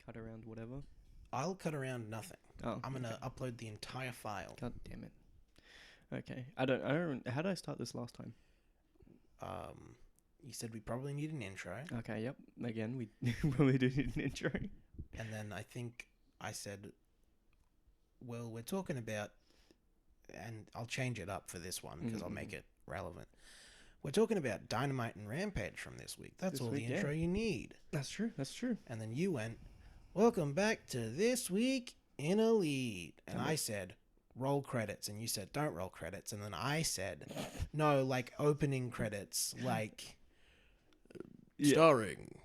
cut around whatever? I'll cut around nothing. Oh, I'm gonna okay. upload the entire file. God damn it. Okay. I don't. How did I start this last time? You said we probably need an intro, Okay. Yep. Again, we probably do need an intro. and then I think I said, well, we're talking about, and I'll change it up for this one because I'll make it relevant. We're talking about Dynamite and Rampage from this week. That's This all week, the intro you need. That's true. That's true. And then you went, welcome back to This Week in Elite. And I said, roll credits. And you said, don't roll credits. And then I said, no, like opening credits, like starring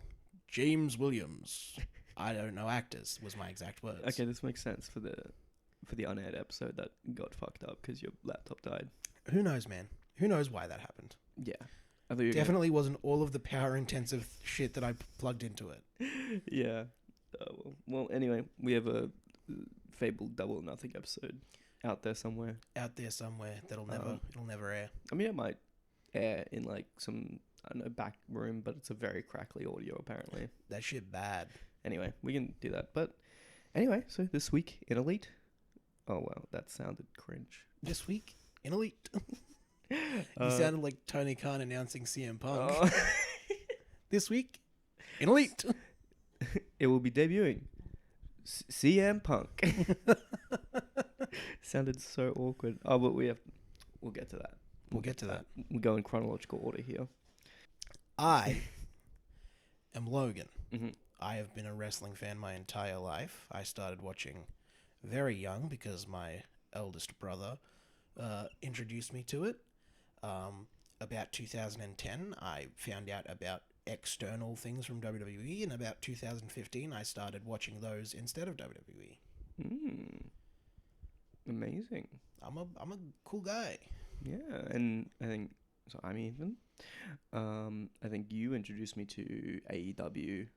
James Williams. I don't know actors was my exact words. Okay, this makes sense for the unaired episode that got fucked up because your laptop died. Who knows, man? Who knows why that happened? Yeah. I thought you were Definitely wasn't all of the power intensive shit that I plugged into it. Yeah. Well, anyway, we have a fabled Double or Nothing episode out there somewhere. Out there somewhere that'll never air. I mean, it might air in like some, I don't know, back room, but it's a very crackly audio apparently. That shit bad. Anyway, we can do that. But anyway, so this week in Elite. Oh, wow, that sounded cringe. This week in Elite. You sounded like Tony Khan announcing CM Punk. Oh. This week in Elite. It will be debuting CM Punk. Sounded so awkward. Oh, but we'll get to that. We'll get to that. We'll go in chronological order here. I am Logan. Mm-hmm. I have been a wrestling fan my entire life. I started watching very young because my eldest brother introduced me to it. About 2010, I found out about external things from WWE, and about 2015, I started watching those instead of WWE. Amazing. I'm a cool guy. Yeah, and I think so. I'm Ethan. I think you introduced me to AEW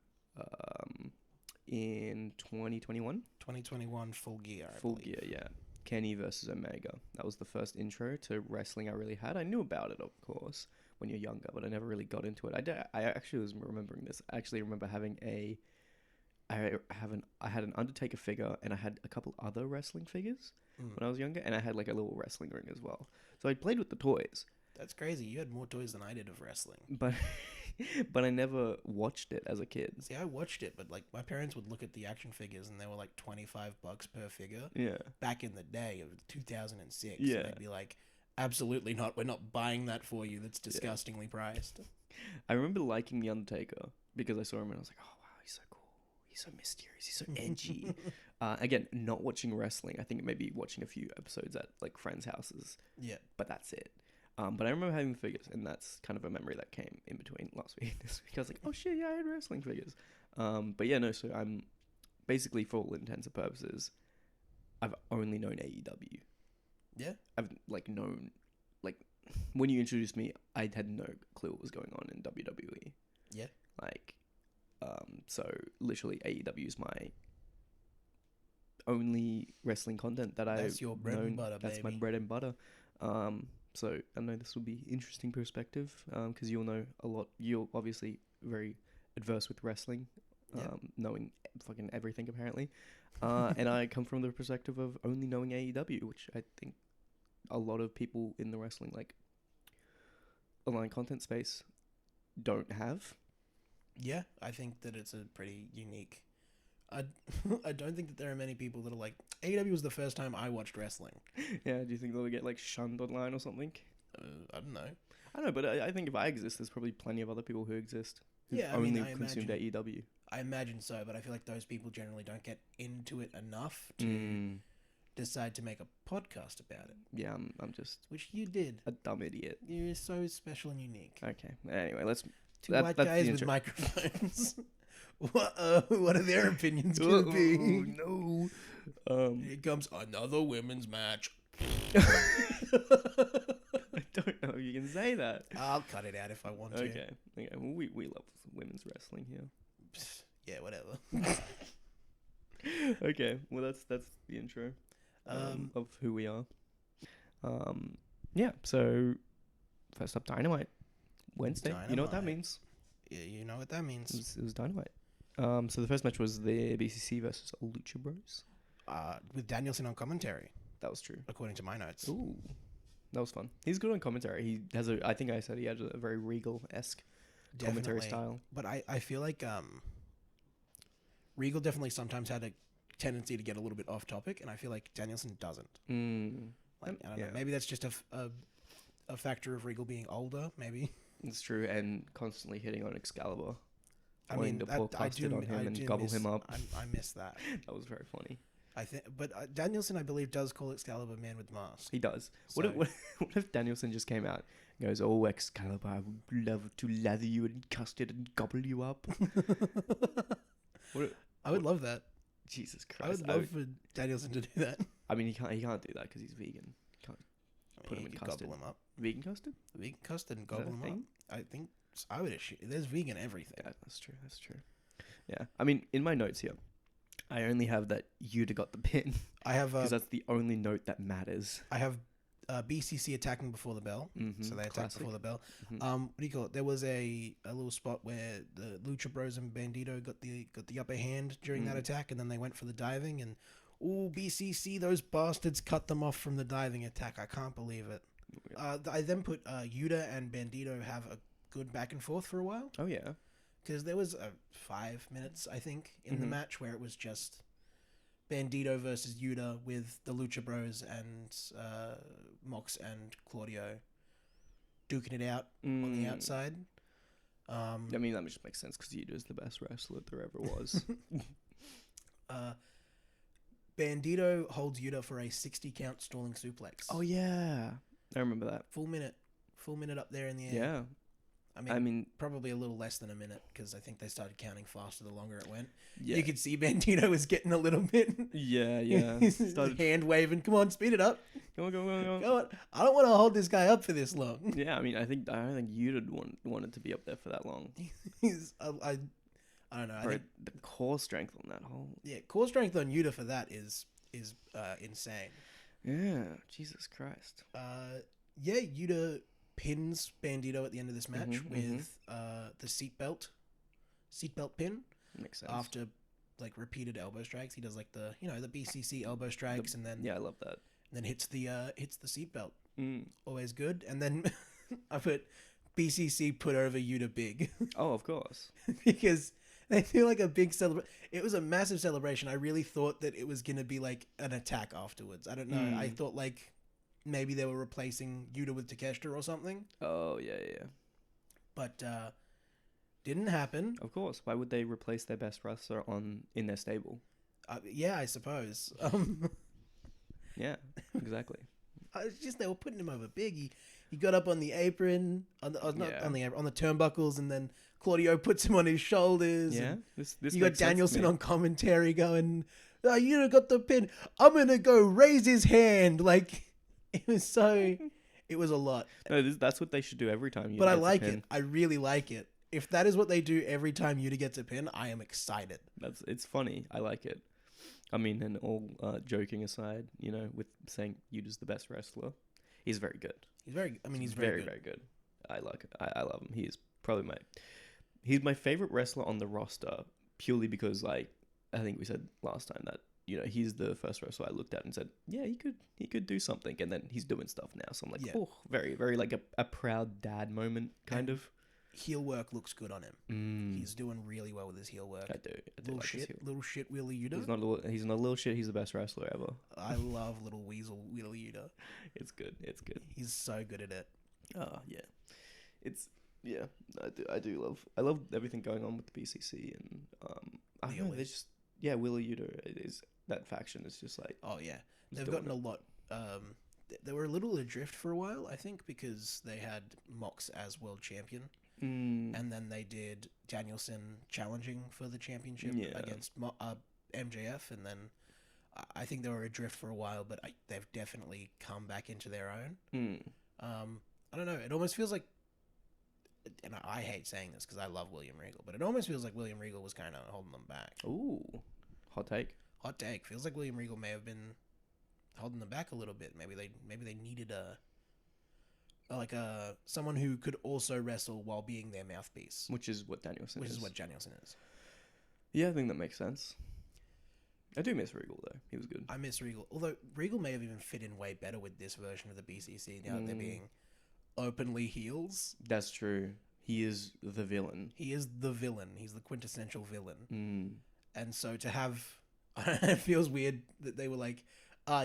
in 2021. 2021 Full Gear. I Full believe. Gear, yeah. Kenny versus Omega. That was the first intro to wrestling I really had. I knew about it, of course, when you're younger, but I never really got into it. I actually was remembering this. I actually remember having I had an Undertaker figure, and I had a couple other wrestling figures when I was younger, and I had like a little wrestling ring as well. So I played with the toys. That's crazy. You had more toys than I did of wrestling. But I never watched it as a kid. See, I watched it, but like my parents would look at the action figures and they were like $25 per figure. Yeah. Back in the day of 2006. Yeah. And they'd be like, absolutely not. We're not buying that for you. That's disgustingly priced. I remember liking The Undertaker because I saw him and I was like, oh wow, he's so cool. He's so mysterious. He's so edgy. Again, not watching wrestling. I think maybe watching a few episodes at like friends' houses. Yeah. But that's it. But I remember having the figures, and that's kind of a memory that came in between last week and this week. I was like, oh shit, yeah, I had wrestling figures. But yeah, no, so I'm basically, for all intents and purposes, I've only known AEW. Yeah? I've known, when you introduced me, I had no clue what was going on in WWE. Yeah. So literally AEW is my only wrestling content that I've That's your bread and butter, That's baby. my bread and butter. So I know this will be interesting perspective, because you'll know a lot. You're obviously very adverse with wrestling, knowing fucking everything apparently. And I come from the perspective of only knowing AEW, which I think a lot of people in the wrestling, online content space, don't have. Yeah, I think that it's a pretty unique. I don't think that there are many people that are like, AEW was the first time I watched wrestling. Yeah, do you think they'll get shunned online or something? I don't know. I don't know, but I think if I exist, there's probably plenty of other people who exist who've Yeah, I mean, only I consumed AEW. I imagine so, but I feel like those people generally don't get into it enough to decide to make a podcast about it. Yeah, I'm just Which you did. a dumb idiot. You're so special and unique. Okay, anyway, let's... Two white guys with microphones. What are their opinions going to be? No. Here comes another women's match. I don't know if you can say that. I'll cut it out if I want to. Okay. Well, we love women's wrestling here. Yeah, whatever. Okay. Well, that's the intro of who we are. Yeah. So first up, Dynamite. Wednesday. You know what that means? Yeah, you know what that means. It was Dynamite. So the first match was the BCC versus Lucha Bros. With Danielson on commentary, That was true. according to my notes. Ooh, that was fun. He's good on commentary. He has I think I said he has a very Regal-esque commentary style. But I feel like Regal definitely sometimes had a tendency to get a little bit off topic, and I feel like Danielson doesn't. Like, I don't know. Maybe that's just a factor of Regal being older, maybe. It's true, and constantly hitting on Excalibur. I mean, to pour custard on him and gobble him up. I miss that. That was very funny. I think, but Danielson, I believe, does call Excalibur "Man with Mask." He does. So, What if Danielson just came out and goes, "Oh, Excalibur, I would love to lather you in custard and gobble you up." I would love that. Jesus Christ! I would love for Danielson to do that. I mean, he can't do that because he's vegan. Can't put him in custard. Gobble him up. Vegan custard? Vegan custard and gobble him up. I think I would assume there's vegan everything. Yeah, that's true. That's true. Yeah, I mean, in my notes here, I only have that Yuta got the pin. I have because that's the only note that matters. I have BCC attacking before the bell, so they attacked before the bell. What do you call it? There was a little spot where the Lucha Bros and Bandito got the upper hand during that attack, and then they went for the diving, and BCC, those bastards cut them off from the diving attack. I can't believe it. I then put Yuta and Bandito have a good back and forth for a while. Oh yeah, because there was 5 minutes I think in the match where it was just Bandito versus Yuta with the Lucha Bros and Mox and Claudio duking it out on the outside. I mean, that just makes sense because Yuta is the best wrestler there ever was. Bandito holds Yuta for a 60 count stalling suplex. Oh yeah, I remember that. Full minute up there in the air. Yeah. I mean, probably a little less than a minute because I think they started counting faster the longer it went. Yeah. You could see Bandito was getting a little bit. Yeah. Started hand waving. Come on, speed it up. Go on. Go on. I don't want to hold this guy up for this long. Yeah, I mean, I don't think Yuta wanted to be up there for that long. I don't know. I think the core strength on that whole. Yeah, core strength on Yuta for that is insane. Yeah, Jesus Christ. Yuta pins Bandito at the end of this match with the seatbelt pin. Makes sense. After like repeated elbow strikes, he does like the BCC elbow strikes, and then I love that. And then hits the seatbelt. Always good. And then I put BCC put over Yuta big. Oh, of course. Because they feel like a big celebration. It was a massive celebration. I really thought that it was gonna be like an attack afterwards. I don't know. I thought like maybe they were replacing Yuta with Takeshita or something. Oh, yeah. But didn't happen. Of course. Why would they replace their best wrestler in their stable? Yeah, I suppose. Yeah, exactly. It's just they were putting him over big. He got up on the apron, on the turnbuckles, and then Claudio puts him on his shoulders. Yeah, this you got Danielson on commentary going, "You got the pin. I'm gonna go raise his hand." Like it was a lot. No, that's what they should do every time. But I like it. I really like it. If that is what they do every time Yuta gets a pin, I am excited. It's funny. I like it. I mean, and all joking aside, with saying Yuta's the best wrestler, he's very good. He's very good. I like it. I love him. He's my favorite wrestler on the roster purely because, like, I think we said last time that he's the first wrestler I looked at and said, yeah, he could do something, and then he's doing stuff now. So I'm like, oh, very, very like a proud dad moment kind of. Heel work looks good on him. He's doing really well with his heel work. I do Little shit Wheeler Yuta. He's not a little shit. He's the best wrestler ever. I love little weasel Wheeler Yuta. It's good. He's so good at it. Oh yeah. I love everything going on with the BCC, and I don't know. They just Wheeler Yuta is that faction is just like, oh yeah, they've gotten a lot. They were a little adrift for a while, I think, because they had Mox as world champion. And then they did Danielson challenging for the championship against MJF, and then I think they were adrift for a while, but they've definitely come back into their own. I don't know. It almost feels like, and I hate saying this because I love William Regal, but it almost feels like William Regal was kind of holding them back. Ooh, hot take. Hot take. Feels like William Regal may have been holding them back a little bit. Maybe they needed someone who could also wrestle while being their mouthpiece, which is what Danielson is. Which is what Danielson is. Yeah, I think that makes sense. I do miss Regal though. He was good. I miss Regal. Although Regal may have even fit in way better with this version of the BCC now that they're being openly heels. That's true. He is the villain. He is the villain. He's the quintessential villain. Mm. And so to have... it feels weird that they were like,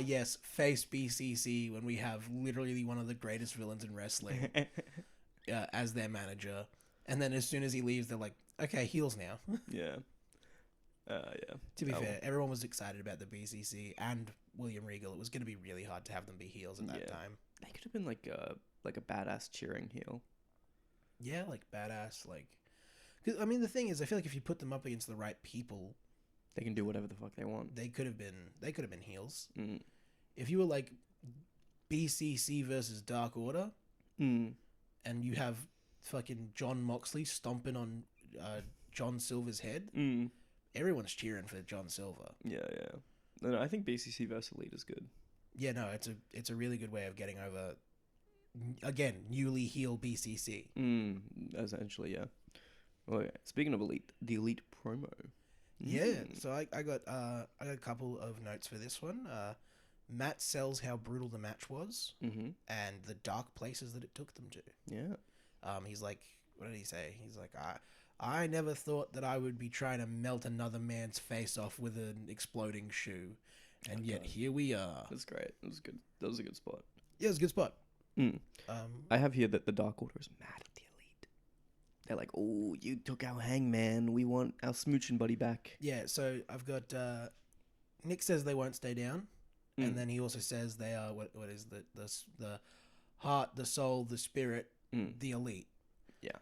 yes, face BCC when we have literally one of the greatest villains in wrestling as their manager. And then as soon as he leaves, they're like, okay, heels now. Yeah. Yeah. To be fair, everyone was excited about the BCC and William Regal. It was going to be really hard to have them be heels at that time. They could have been like a badass cheering heel. Yeah, like badass, like... 'Cause, I mean, the thing is, I feel like if you put them up against the right people, they can do whatever the fuck they want. They could have been heels. Mm. If you were like BCC versus Dark Order, and you have fucking John Moxley stomping on John Silver's head, everyone's cheering for John Silver. Yeah. No, I think BCC versus Elite is good. Yeah, no, it's a really good way of getting over, again, newly heel BCC. Essentially, yeah. Okay. Speaking of Elite, the Elite promo. Yeah, so I got a couple of notes for this one. Matt sells how brutal the match was and the dark places that it took them to. Yeah. He's like, what did he say? He's like, I never thought that I would be trying to melt another man's face off with an exploding shoe, and yet here we are. That's great. It was good. That was a good spot. Yeah, it was a good spot. I have here that the Dark Order is mad at the Elite. They're like, oh, you took our Hangman. We want our smooching buddy back. Yeah, so I've got... Nick says they won't stay down. And then he also says they are... What is the heart, the soul, the spirit, the Elite. Yeah.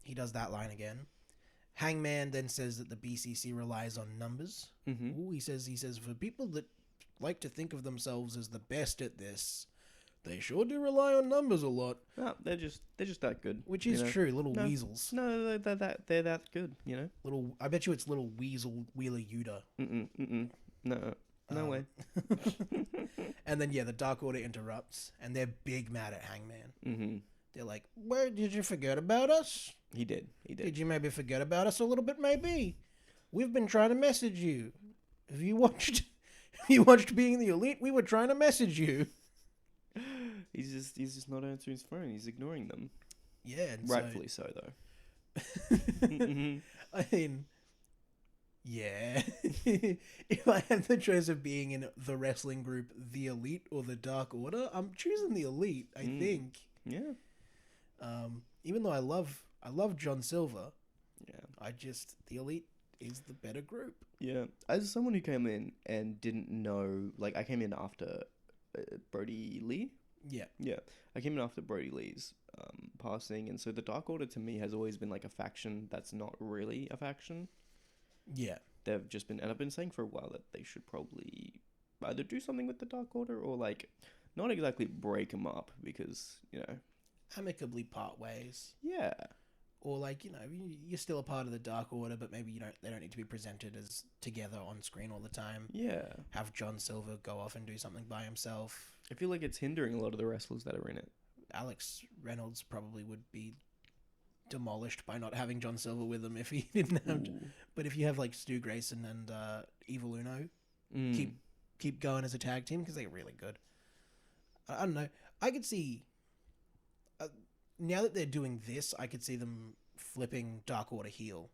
He does that line again. Hangman then says that the BCC relies on numbers. Ooh, he says, for people that like to think of themselves as the best at this... They sure do rely on numbers a lot. No, they're just that good. Which is true, little weasels. No, they're that good, you know. I bet you it's little weasel Wheeler Yuta. No way. And then the Dark Order interrupts, and they're big mad at Hangman. They're like, "Where did you forget about us?" He did. Did you maybe forget about us a little bit? Maybe. We've been trying to message you. Have you watched? Being the Elite? We were trying to message you. He's just not answering his phone. He's ignoring them. Yeah, and rightfully so though. I mean, yeah. If I had the choice of being in the wrestling group, the Elite or the Dark Order, I'm choosing the Elite. I think. Yeah. Even though I love John Silver. Yeah. The Elite is the better group. Yeah. As someone who came in and didn't know, like I came in after Brody Lee. Yeah. I came in after Brody Lee's passing, and so the Dark Order to me has always been like a faction that's not really a faction. Yeah. They've just been, and I've been saying for a while that they should probably either do something with the Dark Order or like not exactly break them up because, you know, amicably part ways. Yeah. Or like, you know, you're still a part of the Dark Order, but maybe they don't need to be presented as together on screen all the time. Yeah. Have John Silver go off and do something by himself. I feel like it's hindering a lot of the wrestlers that are in it. Alex Reynolds probably would be demolished by not having John Silver with him if he didn't have to. But if you have like Stu Grayson and Evil Uno, keep going as a tag team because they're really good. I don't know. I could see... now that they're doing this, I could see them flipping Dark Order heel.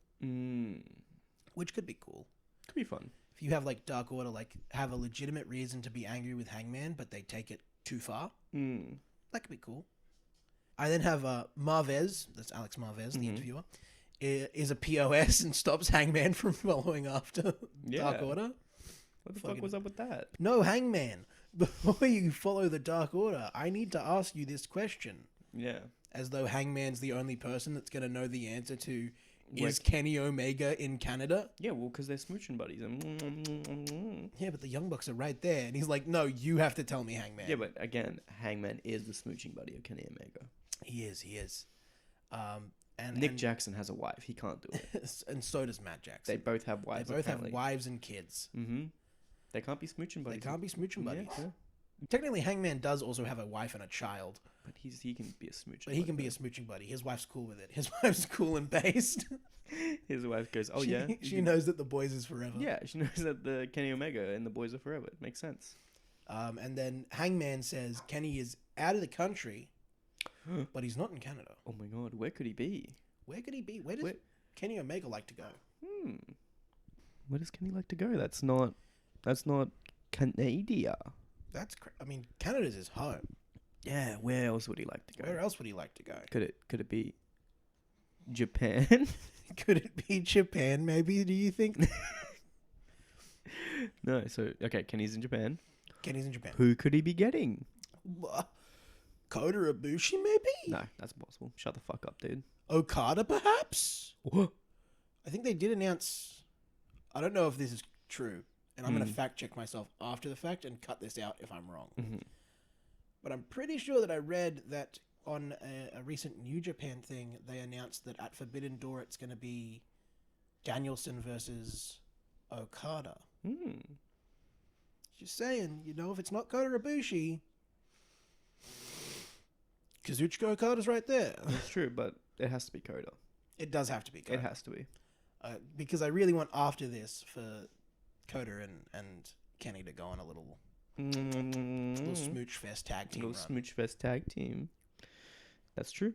Which could be cool. Could be fun. If you have like Dark Order like have a legitimate reason to be angry with Hangman, but they take it too far. That could be cool. I then have Marvez, that's Alex Marvez, the interviewer, is a POS and stops Hangman from following after Dark Order. What the fuck was up with that? No, Hangman, before you follow the Dark Order, I need to ask you this question. Yeah. As though Hangman's the only person that's going to know the answer to, is Kenny Omega in Canada? Yeah, well, because they're smooching buddies. Yeah, but the Young Bucks are right there. And he's like, no, you have to tell me, Hangman. Yeah, but again, Hangman is the smooching buddy of Kenny Omega. He is. And Nick Jackson has a wife. He can't do it. And so does Matt Jackson. They both have wives. They both have wives and kids. They can't be smooching buddies. They can't be smooching buddies. Yeah. Technically, Hangman does also have a wife and a child. But he can be a smooch. But he can be a smooching buddy. His wife's cool with it. His wife's cool and based. His wife goes, "Oh she, yeah." She knows that the boys is forever. Yeah, she knows that the Kenny Omega and the boys are forever. It makes sense. And then Hangman says Kenny is out of the country, but he's not in Canada. Oh my god, where could he be? Where could he be? Where does Kenny Omega like to go? Where does Kenny like to go? That's not Canada. I mean, Canada's his home. Yeah, where else would he like to go? Where else would he like to go? Could it be Japan? Could it be Japan, maybe, do you think? No, so, okay, Kenny's in Japan. Kenny's in Japan. Who could he be getting? Kota Ibushi, maybe? No, that's impossible. Shut the fuck up, dude. Okada, perhaps? What? I think they did announce... I don't know if this is true, and I'm going to fact check myself after the fact and cut this out if I'm wrong. Mm-hmm. But I'm pretty sure that I read that on a recent New Japan thing, they announced that at Forbidden Door it's going to be Danielson versus Okada. Just saying, if it's not Kota Ibushi, Kazuchika Okada's right there. That's true, but it has to be Kota. It does have to be Kota. It has to be. Because I really want after this for Kota and Kenny to go on a little smooch fest tag team. Smooch fest tag team. That's true.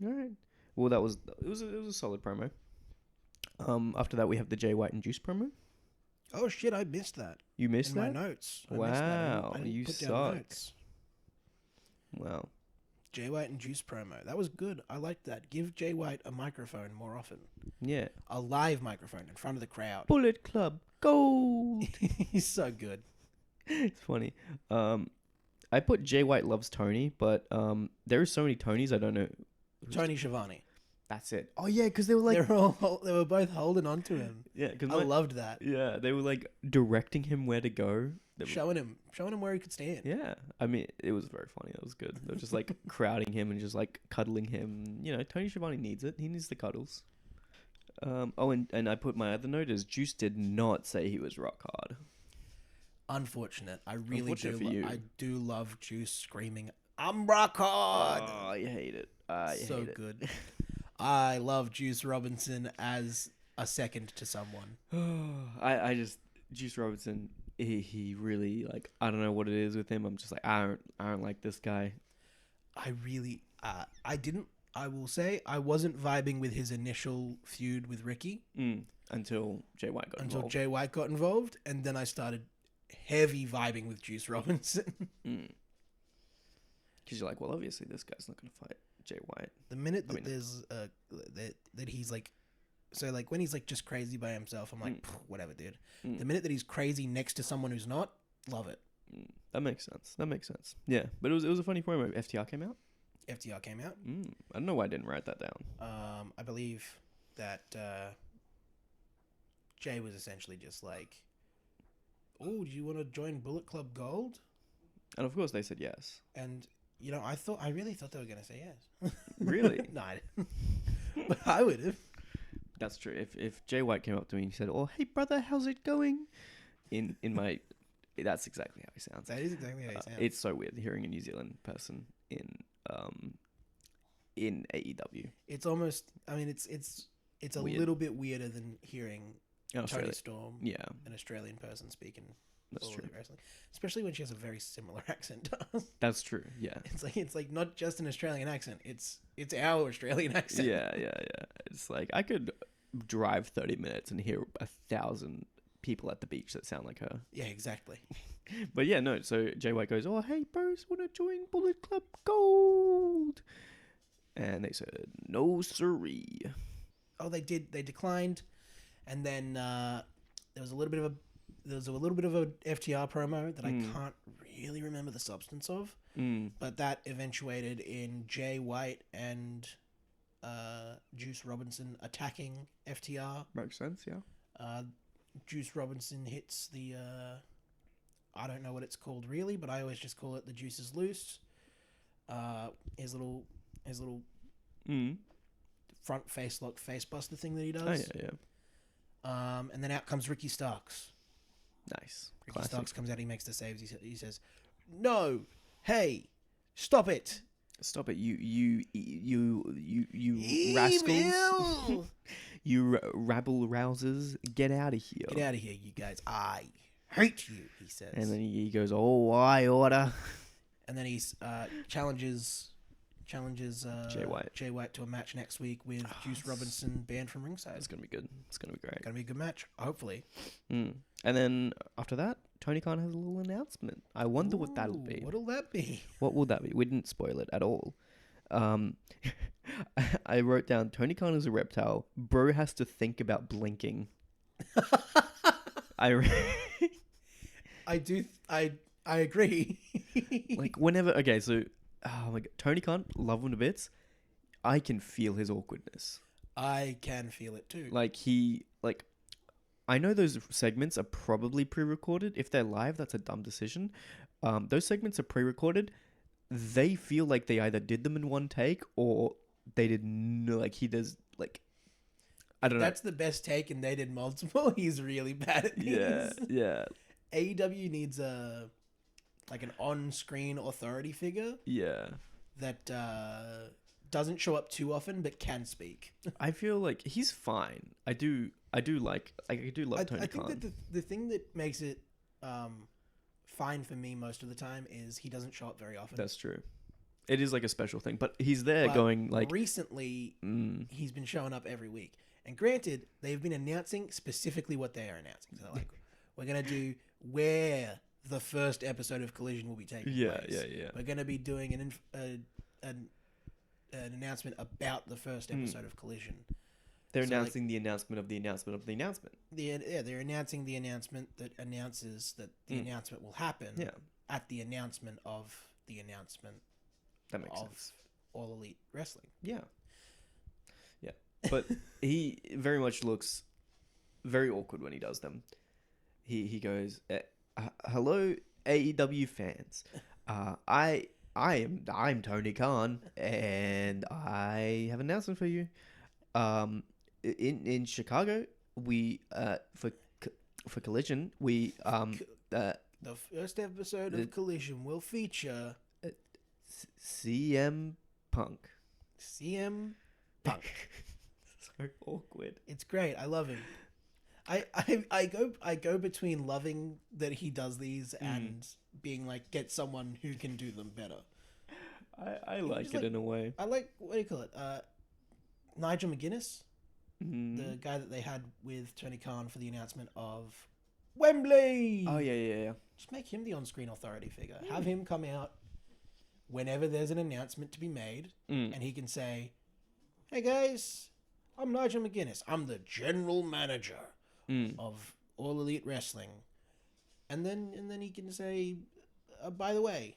All right. Well, it was a solid promo. After that, we have the Jay White and Juice promo. Oh shit! I missed that. You missed that? In my notes. Wow, I didn't you put down suck. notes. Wow. Jay White and Juice promo. That was good. I liked that. Give Jay White a microphone more often. Yeah. A live microphone in front of the crowd. Bullet Club Gold. He's so good. It's funny. I put Jay White loves Tony, but there are so many Tonys. I don't know. Tony Schiavone. That's it. Oh yeah, because they were like they were both holding on to him. Yeah, because I loved that. Yeah, they were like directing him where to go. Showing him where he could stand. Yeah, I mean, it was very funny. It was good. They were just like crowding him and just like cuddling him. Tony Schiavone needs it. He needs the cuddles. And I put my other note as Juice did not say he was rock hard. Unfortunate. I really Unfortunate for you. I do love Juice screaming, "I'm rock hard." Oh, I hate it. So good. I love Juice Robinson as a second to someone. I just Juice Robinson. He really like, I don't know what it is with him. I'm just like, I don't like this guy. I really I will say I wasn't vibing with his initial feud with Ricky until Jay White got involved, and then I started heavy vibing with Juice Robinson. Because you're like, well, obviously this guy's not going to fight Jay White. The minute that there's that he's like, so like when he's like just crazy by himself, I'm like, whatever, dude. The minute that he's crazy next to someone who's not, love it. That makes sense. Yeah, but it was a funny promo. FTR came out. I don't know why I didn't write that down. I believe that Jay was essentially just like, "Oh, do you want to join Bullet Club Gold?" And of course they said yes. And I really thought they were going to say yes. Really? No, I didn't. But I would have. That's true. If Jay White came up to me and said, "Oh, hey brother, how's it going?" In my, that's exactly how he sounds. That is exactly how he sounds. It's so weird hearing a New Zealand person in AEW. It's almost. I mean, it's a weird. little bit weirder than hearing Toni Storm, an Australian person speaking. That's true. Wrestling, especially when she has a very similar accent to us. That's true. Yeah. It's like not just an Australian accent. It's our Australian accent. Yeah. It's like I could drive 30 minutes and hear 1,000 people at the beach that sound like her. Yeah, exactly. But yeah, no. So Jay White goes, "Oh, hey bros, want to join Bullet Club Gold?" And they said, "No, siree." Oh, they did. They declined, and then there was a little bit of a FTR promo that I can't really remember the substance of, but that eventuated in Jay White and Juice Robinson attacking FTR. Makes sense, yeah. Juice Robinson hits the I don't know what it's called really, but I always just call it the Juice is Loose. His little front face lock face buster thing that he does. Oh yeah. And then out comes Ricky Starks. Nice. Ricky Starks comes out, he makes the saves. He says, "No, hey, Stop it. Stop it, you rascals. You rabble rousers, get out of here. Get out of here, you guys. I hate you, he says. And then he goes, oh, I order. And then he challenges Jay White to a match next week with Juice Robinson banned from ringside. It's going to be good. It's going to be great. Going to be a good match, hopefully. And then after that, Tony Khan has a little announcement. I wonder what that'll be. What'll that be? What will that be? We didn't spoil it at all. I wrote down, Tony Khan is a reptile. Bro has to think about blinking. I agree. Like whenever, okay, so oh my God, Tony Khan, love him to bits. I can feel his awkwardness. I can feel it too. I know those segments are probably pre-recorded. If they're live, that's a dumb decision. Those segments are pre-recorded. They feel like they either did them in one take or they did he does I don't know. That's the best take, and they did multiple. He's really bad at these. Yeah. AEW needs an on-screen authority figure. Yeah. That doesn't show up too often, but can speak. I feel like he's fine. I do love Tony Khan. I think that the thing that makes it fine for me most of the time is he doesn't show up very often. That's true. It is like a special thing, but he's there going like... Recently, he's been showing up every week. And granted, they've been announcing specifically what they are announcing. So like, we're going to do where the first episode of Collision will be taking place. Yeah. We're going to be doing an announcement about the first episode of Collision. They're announcing the announcement of the announcement of the announcement. They're announcing the announcement that announces that the announcement will happen at the announcement of the announcement. That makes sense. All Elite Wrestling. Yeah. But he very much looks very awkward when he does them. He goes, "Hello, AEW fans. I'm Tony Khan, and I have an announcement for you. In Chicago, we for Collision, we the first episode of Collision will feature CM Punk. CM Punk." So awkward. It's great. I love him. I go between loving that he does these and being like, get someone who can do them better. I like it in a way. I like, what do you call it? Nigel McGuinness, the guy that they had with Tony Khan for the announcement of Wembley. Oh yeah. Just make him the on-screen authority figure. Have him come out whenever there's an announcement to be made, and he can say, "Hey guys, I'm Nigel McGuinness. I'm the general manager of All Elite Wrestling," and then he can say, "By the way,"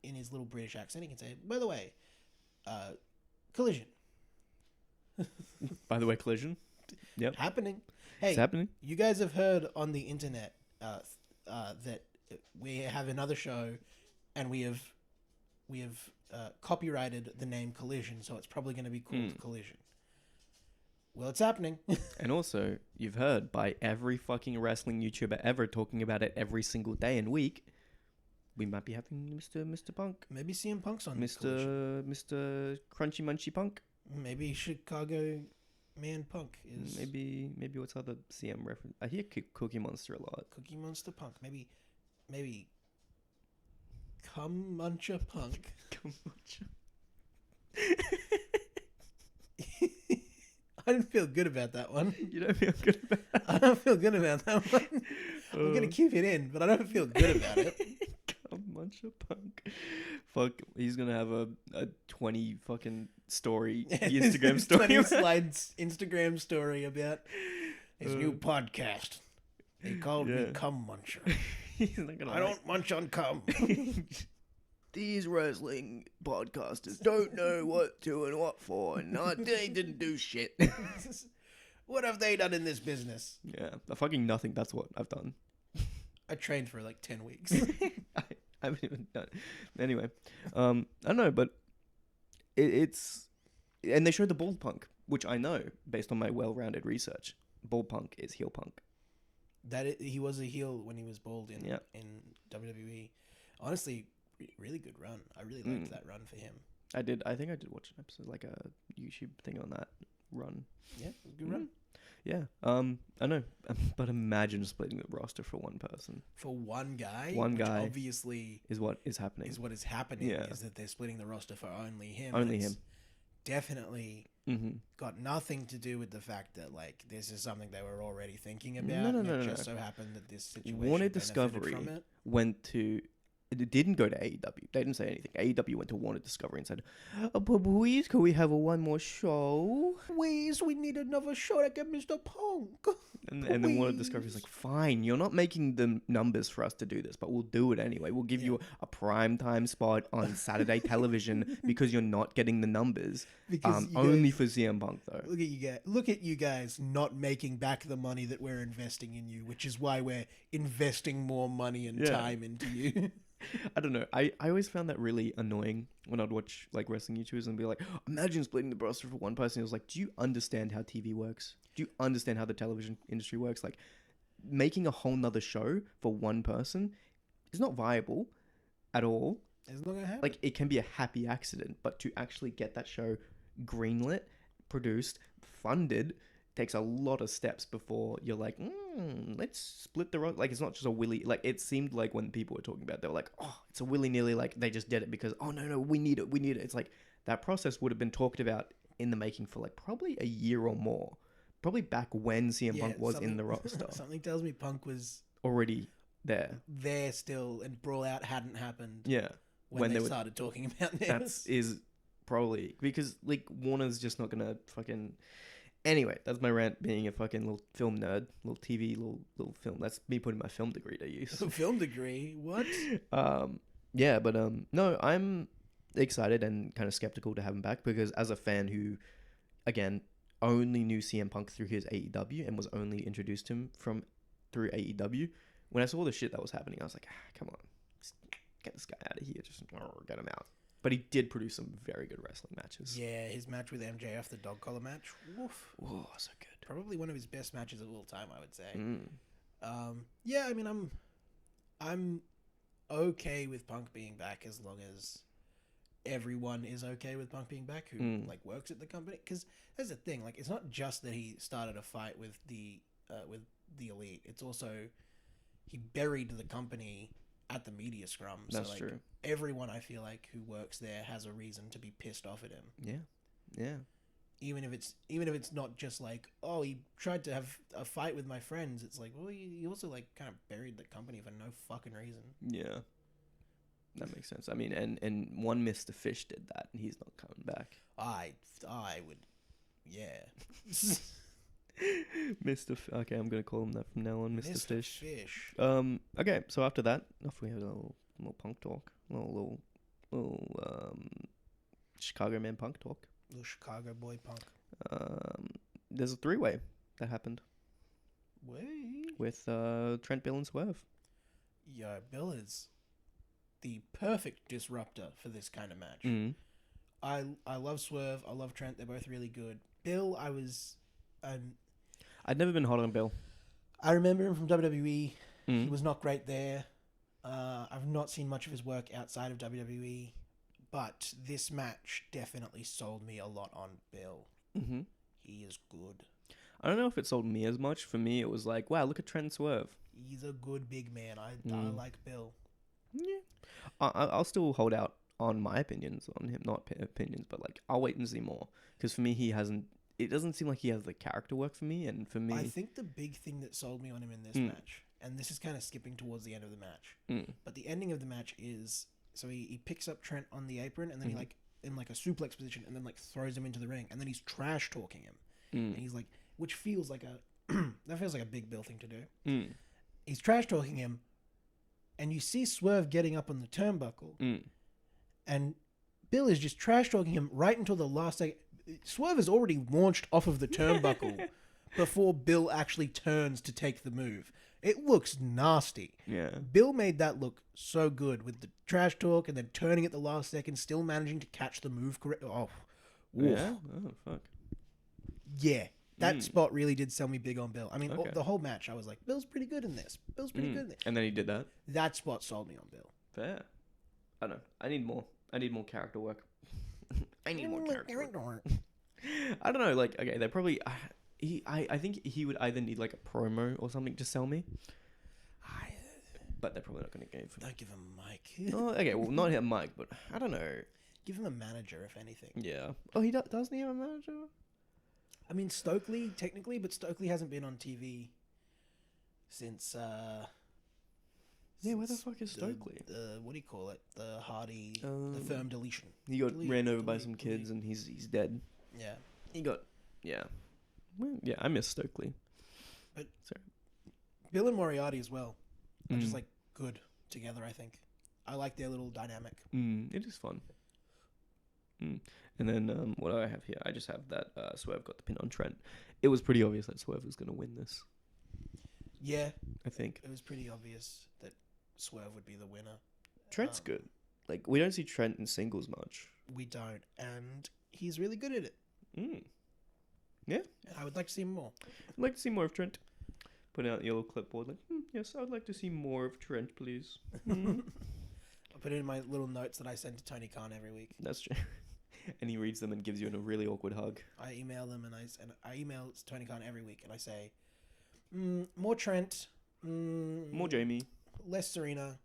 in his little British accent, he can say, "By the way, Collision." By the way, Collision. Yep. Happening. Hey, it's happening. You guys have heard on the internet that we have another show, and we have copyrighted the name Collision, so it's probably going to be called Collision. Well, it's happening. And also, you've heard by every fucking wrestling YouTuber ever talking about it every single day and week, we might be having Mr. Punk. Maybe CM Punk's on Mr. Crunchy Munchy Punk. Maybe Chicago Man Punk is... Maybe what's other CM reference? I hear Cookie Monster a lot. Cookie Monster Punk. Maybe Cum Muncher Punk. Cum Muncher. I didn't feel good about that one. You don't feel good about that? I don't feel good about that one. I'm going to keep it in, but I don't feel good about it. Cum Muncher Punk. Fuck, he's going to have a 20 fucking story, Instagram story. 20 slides Instagram story about his new podcast. They called me Cum Muncher. He's not gonna I don't munch on cum. These wrestling podcasters don't know what to and what for, and they didn't do shit. What have they done in this business? Yeah, fucking nothing. That's what I've done. I trained for like 10 weeks. I haven't even done it. Anyway, I don't know, but it's... And they showed the bald punk, which I know, based on my well-rounded research. Bald punk is heel punk. He was a heel when he was bald in WWE. Honestly, really good run. I really liked that run for him. I did. I think I did watch an episode, like a YouTube thing on that run. Yeah, it was a good run. Yeah. I know, but imagine splitting the roster for one person. For one guy. One which guy obviously is what is happening. Is what is happening. Yeah. Is that they're splitting the roster for only him. Only him. Definitely got nothing to do with the fact that like this is something they were already thinking about. No. It just so happened that this situation Warner benefited Discovery from it. went to. It didn't go to AEW. They didn't say anything. AEW went to Warner Discovery and said, please, can we have one more show? Please, we need another show to get Mr. Punk. And then Warner Discovery's like, fine, you're not making the numbers for us to do this, but we'll do it anyway. We'll give you a prime time spot on Saturday television because you're not getting the numbers. Only for CM Punk, though. Look at you guys not making back the money that we're investing in you, which is why we're investing more money and time into you. I don't know. I always found that really annoying when I'd watch like wrestling YouTubers and be like, imagine splitting the roster for one person. It was like, do you understand how TV works? Do you understand how the television industry works? Like, making a whole nother show for one person is not viable at all. It's not gonna happen. Like, it can be a happy accident, but to actually get that show greenlit, produced, funded, takes a lot of steps before you're like, let's split the roster. Like, it's not just a willy. Like, it seemed like when people were talking about it, they were like, oh, it's a willy-nilly. Like, they just did it because, oh, no, we need it. It's like, that process would have been talked about in the making for like probably a year or more. Probably back when CM Punk was in the roster. Something tells me Punk was already there. There still, and Brawl Out hadn't happened. Yeah. When they started talking about this. That is probably because like Warner's just not gonna fucking. Anyway, that's my rant. Being a fucking little film nerd, little TV, little film. That's me putting my film degree to use. Film degree? What? Yeah, but no, I'm excited and kind of skeptical to have him back because as a fan who, again, only knew CM Punk through his AEW and was only introduced to him through AEW. When I saw the shit that was happening, I was like, come on, just get this guy out of here, just get him out. But he did produce some very good wrestling matches. Yeah, his match with MJF, the dog collar match. Woof. Oh, so good. Probably one of his best matches of all time, I would say. Yeah, I mean, I'm okay with Punk being back as long as everyone is okay with Punk being back who like works at the company. Because that's the thing, like it's not just that he started a fight with the Elite. It's also he buried the company at the media scrum. That's so, like, true. Everyone I feel like who works there has a reason to be pissed off at him. Yeah. Even if it's not just like, oh, he tried to have a fight with my friends. It's like, well, he also like kind of buried the company for no fucking reason. Yeah. That makes sense. I mean, and one Mr. Fish did that, and he's not coming back. I would, yeah. Okay, I'm gonna call him that from now on, Mr. Fish. Fish. Okay, so after that, we had a little Punk talk, little Chicago man Punk talk. Little Chicago boy Punk. There's a 3-way that happened. Wait. With Trent, Bill, and Swerve. Yo, Bill is the perfect disruptor for this kind of match. Mm-hmm. I love Swerve. I love Trent. They're both really good. Bill, I'd never been hot on Bill. I remember him from WWE. He was not great there. I've not seen much of his work outside of WWE, but this match definitely sold me a lot on Bill. Mm-hmm. He is good. I don't know if it sold me as much. For me, it was like, wow, look at Trent Swerve. He's a good big man. I like Bill. Yeah. I'll still hold out on my opinions on him. Not opinions, but like, I'll wait and see more. Because for me, it doesn't seem like he has the character work for me. And for me, I think the big thing that sold me on him in this match, and this is kind of skipping towards the end of the match, but the ending of the match is, so he picks up Trent on the apron, and then he like, in like a suplex position, and then like throws him into the ring, and then he's trash talking him. And he's like, which feels like that feels like a big Bill thing to do. He's trash talking him, and you see Swerve getting up on the turnbuckle, and Bill is just trash talking him right until the last second. Swerve has already launched off of the turnbuckle before Bill actually turns to take the move. It looks nasty. Yeah. Bill made that look so good with the trash talk and then turning at the last second, still managing to catch the move correct. Oh, yeah. Oh, fuck. Yeah. That spot really did sell me big on Bill. I mean, the whole match, I was like, Bill's pretty good in this. Bill's pretty good in this. And then he did that. That spot sold me on Bill. Fair. I don't know. I need more. I need more character work. I need more character work. I don't know. Like, okay, they probably. I think he would either need like a promo or something to sell me. But they're probably not going to give. Don't give him a mic. Oh, okay. Well, not a mic, but I don't know. Give him a manager, if anything. Yeah. Oh, he doesn't he have a manager? I mean, Stokely, technically, but Stokely hasn't been on TV since, yeah, where the fuck is Stokely? What do you call it? The Hardy, the firm deletion. He got ran over by some kids and he's dead. Yeah. He got, yeah. Well, yeah, I miss Stokely. But sorry. Bill and Moriarty as well are just, Mm. like, good together, I think. I like their little dynamic. It is fun. And then what do I have here? I just have that Swerve got the pin on Trent. It was pretty obvious that Swerve was going to win this. Yeah. I think. It was pretty obvious that Swerve would be the winner. Trent's good. Like, we don't see Trent in singles much. We don't. And he's really good at it. Yeah. And I would like to see him more. I'd like to see more of Trent. Put out your little clipboard like, yes, I would like to see more of Trent, please. I'll put it in my little notes that I send to Tony Khan every week. That's true. And he reads them and gives you a really awkward hug. I email them and I email Tony Khan every week and I say, more Trent, More Jamie. less Serena.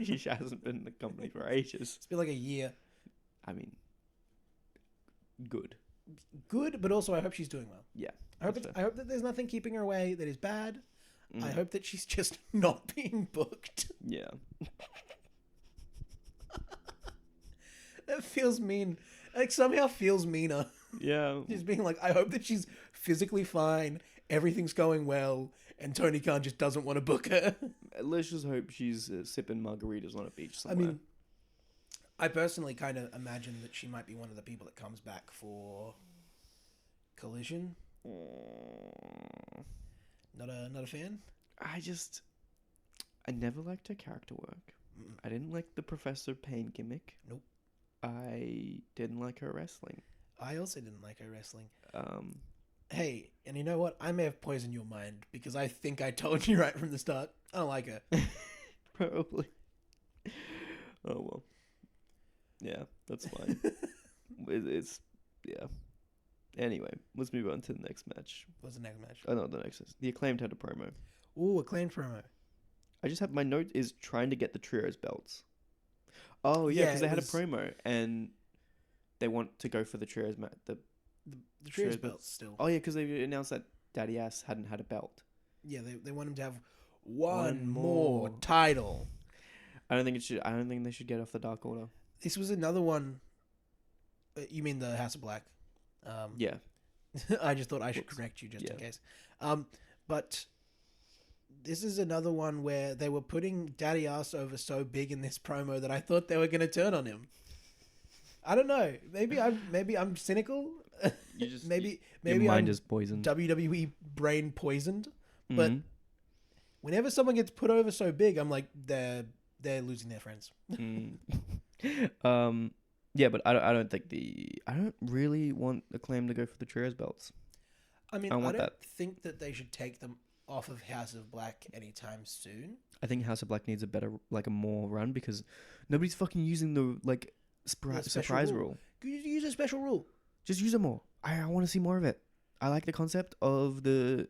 She hasn't been in the company for ages. It's been like a year. I mean, good. Good, but also I hope she's doing well. Yeah. I hope that there's nothing keeping her away that is bad. I hope that she's just not being booked. Yeah. That feels mean. Like, somehow feels meaner. Yeah. Just being like, I hope that she's physically fine, everything's going well, and Tony Khan just doesn't want to book her. Let's just hope she's sipping margaritas on a beach somewhere. I mean, I personally kind of imagine that she might be one of the people that comes back for Collision. Not a fan? I never liked her character work. I didn't like the Professor Payne gimmick. Nope. I didn't like her wrestling. I also didn't like her wrestling. Hey, and you know what? I may have poisoned your mind because I think I told you right from the start. I don't like her. Probably. Oh, well. Yeah, that's fine. It's, yeah. Anyway, let's move on to the next match. What's the next match? Oh, no, the next is the Acclaimed had a promo. Ooh, Acclaimed promo. I just have my note is trying to get the trios belts. Oh, yeah, because they had a promo and they want to go for the trios match. The trios belts still. Oh, yeah, because they announced that Daddy Ass hadn't had a belt. Yeah, they want him to have one more title. I don't think they should get off the Dark Order. This was another one. You mean the House of Black? Yeah. I just thought I should correct you just in case. But this is another one where they were putting Daddy Ass over so big in this promo that I thought they were going to turn on him. I don't know. Maybe I'm cynical. You just maybe your mind I'm is poisoned. WWE brain poisoned. But whenever someone gets put over so big, I'm like they're losing their friends. Yeah, but I don't really want Acclaim to go for the trios belts. I mean, I don't think that they should take them off of House of Black anytime soon. I think House of Black needs a more run because nobody's fucking using the surprise rule. Could you use a special rule? Just use it more. I want to see more of it. I like the concept of the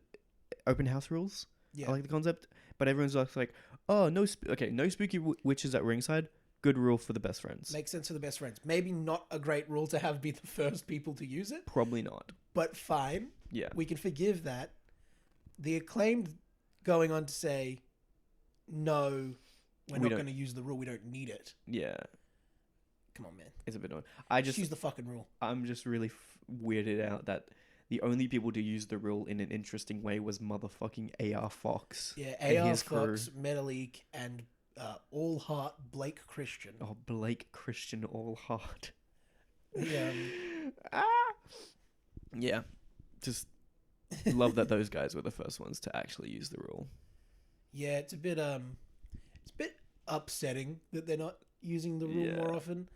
open house rules. Yeah. I like the concept, but everyone's just like, oh, no spooky witches at ringside. Good rule for the best friends. Makes sense for the best friends. Maybe not a great rule to have be the first people to use it. Probably not. But fine. Yeah. We can forgive that. The Acclaimed going on to say, no, we're not going to use the rule. We don't need it. Yeah. Come on, man. It's a bit annoying. Just use the fucking rule. I'm just really weirded out that the only people to use the rule in an interesting way was motherfucking AR Fox. Yeah, AR Fox, Metalik, and All Heart Blake Christian. Oh, Blake Christian All Heart. Yeah. Yeah. Just love that those guys were the first ones to actually use the rule. Yeah, it's a bit upsetting that they're not using the rule more often.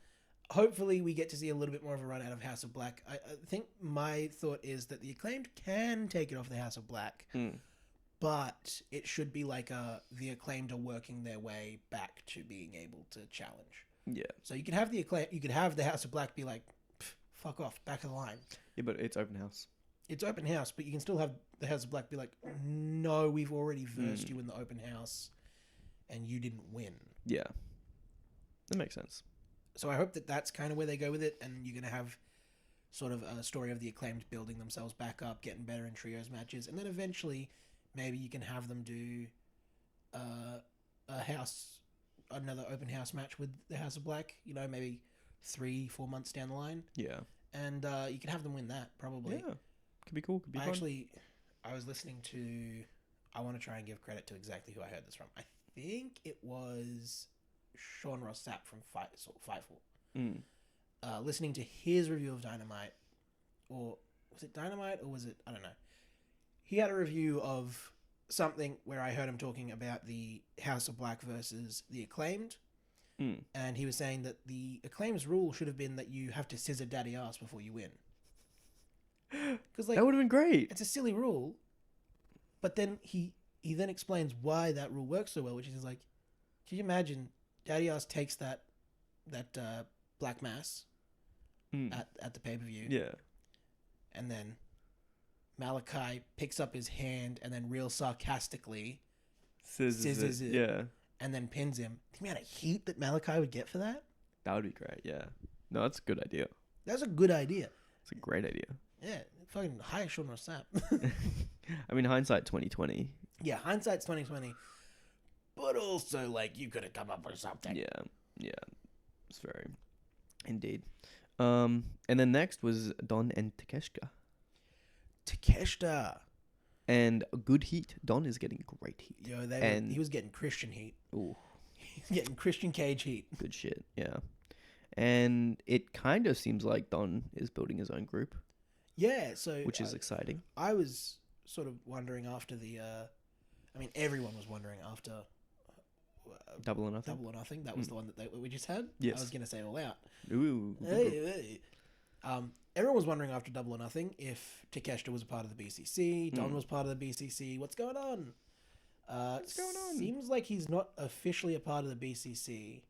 Hopefully we get to see a little bit more of a run out of House of Black. I think my thought is that the Acclaimed can take it off the House of Black, but it should be like the Acclaimed are working their way back to being able to challenge. Yeah. So you could have the Acclaimed, you could have the House of Black be like, fuck off, back of the line. Yeah, but it's open house. It's open house, but you can still have the House of Black be like, no, we've already versed you in the open house, and you didn't win. Yeah. That makes sense. So I hope that that's kind of where they go with it, and you're going to have sort of a story of the Acclaimed building themselves back up, getting better in trios matches, and then eventually maybe you can have them do another open house match with the House of Black, maybe 3-4 months down the line. Yeah. And you can have them win that, probably. Yeah. Could be cool. Could be fun. Actually, I was listening to... I want to try and give credit to exactly who I heard this from. I think it was Sean Ross Sapp from Fightful. Listening to his review of Dynamite, or was it Dynamite, or was it... I don't know. He had a review of something where I heard him talking about the House of Black versus the Acclaimed. And he was saying that the Acclaim's rule should have been that you have to scissor daddy ass before you win. Because that would have been great. It's a silly rule, but then he then explains why that rule works so well, which is like, can you imagine daddy ass takes that black mass at the pay-per-view, yeah, and then Malachi picks up his hand and then real sarcastically scissors it, yeah, and then pins him. The amount of heat that Malachi would get for that? That would be great. Yeah, no, that's a good idea. That's a good idea. It's a great idea. Yeah, fucking hire Sean Ross Sapp. I mean, hindsight 2020. Yeah, hindsight's 2020. But also, like, you could have come up with something. Yeah, it's very, indeed. And then next was Don and Takeshita. And a good heat. Don is getting great heat. Yo, he was getting Christian heat. Ooh. He's getting Christian Cage heat. Good shit, yeah. And it kind of seems like Don is building his own group. Yeah, so... Which is exciting. I was sort of wondering after the... I mean, everyone was wondering after... Double or Nothing? Double or Nothing. That was the one that we just had? Yes. I was going to say All Out. Ooh. Hey. Everyone was wondering after Double or Nothing if Takeshita was a part of the BCC, Don was part of the BCC. What's going on? Seems like he's not officially a part of the BCC,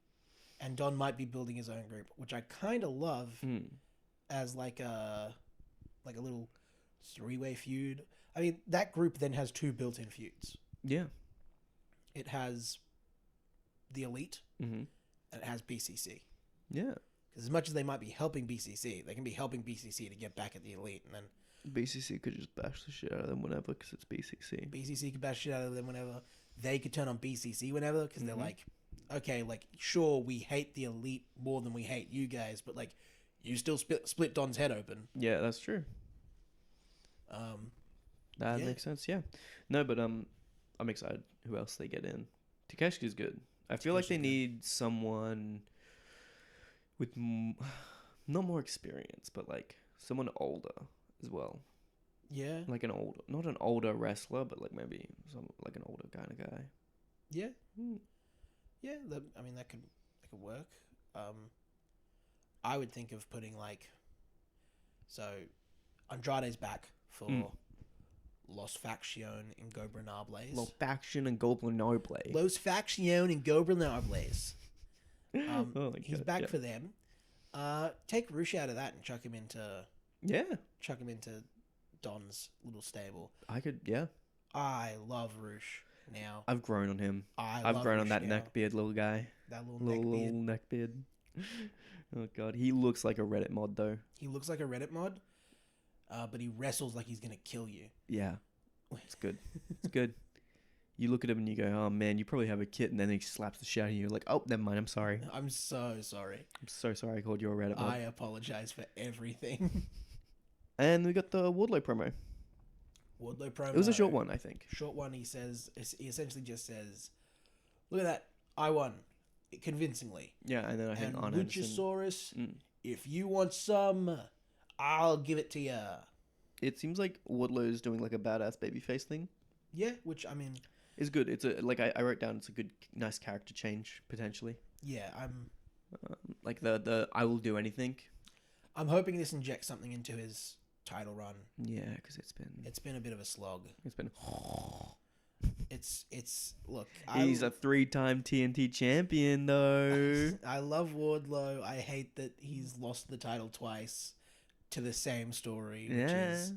and Don might be building his own group, which I kind of love as like a little three-way feud. I mean, that group then has 2 built-in feuds. Yeah. It has the Elite, and it has BCC. Yeah. Because as much as they might be helping BCC, they can be helping BCC to get back at the Elite, and then BCC could just bash the shit out of them whenever because it's BCC. BCC could bash the shit out of them whenever. They could turn on BCC whenever because they're like, okay, like, sure, we hate the Elite more than we hate you guys, but, like, you still split Don's head open. Yeah, that's true. That makes sense, yeah. No, but I'm excited who else they get in. Takeshita's good. I feel like they need someone with not more experience, but, like, someone older as well. Yeah. Like not an older wrestler, but, like, maybe like an older kind of guy. Yeah. Yeah, I mean, that could work. I would think of putting, like... So, Andrade's back for Los Facción Ingobernables. Los Facción Ingobernables. Los Facción Ingobernables. He's back for them. Take Rush out of that and chuck him into... Yeah. Chuck him into Don's little stable. I love Rush now. I've grown on him. I've grown on that neckbeard little guy. That little neckbeard. Oh, God. He looks like a Reddit mod, though. He looks like a Reddit mod, but he wrestles like he's going to kill you. Yeah. It's good. It's good. You look at him and you go, oh, man, you probably have a kit, and then he slaps the shit out of you. You're like, oh, never mind. I'm sorry. I'm so sorry. I'm so sorry I called you a Reddit mod. I apologize for everything. And we got the Wardlow promo. It was a short one, I think. Short one. He essentially just says, look at that. I won. Convincingly. Yeah, and then I think on Luchasaurus, if you want some, I'll give it to you. It seems like Wardlow's doing like a badass babyface thing. Yeah, which, I mean... is good. It's I wrote down it's a good, nice character change, potentially. Yeah, I'm... like the I will do anything. I'm hoping this injects something into his title run. Yeah, because it's been a bit of a slog. It's been... It's look. He's a 3-time TNT champion, though. I love Wardlow. I hate that he's lost the title twice to the same story, which is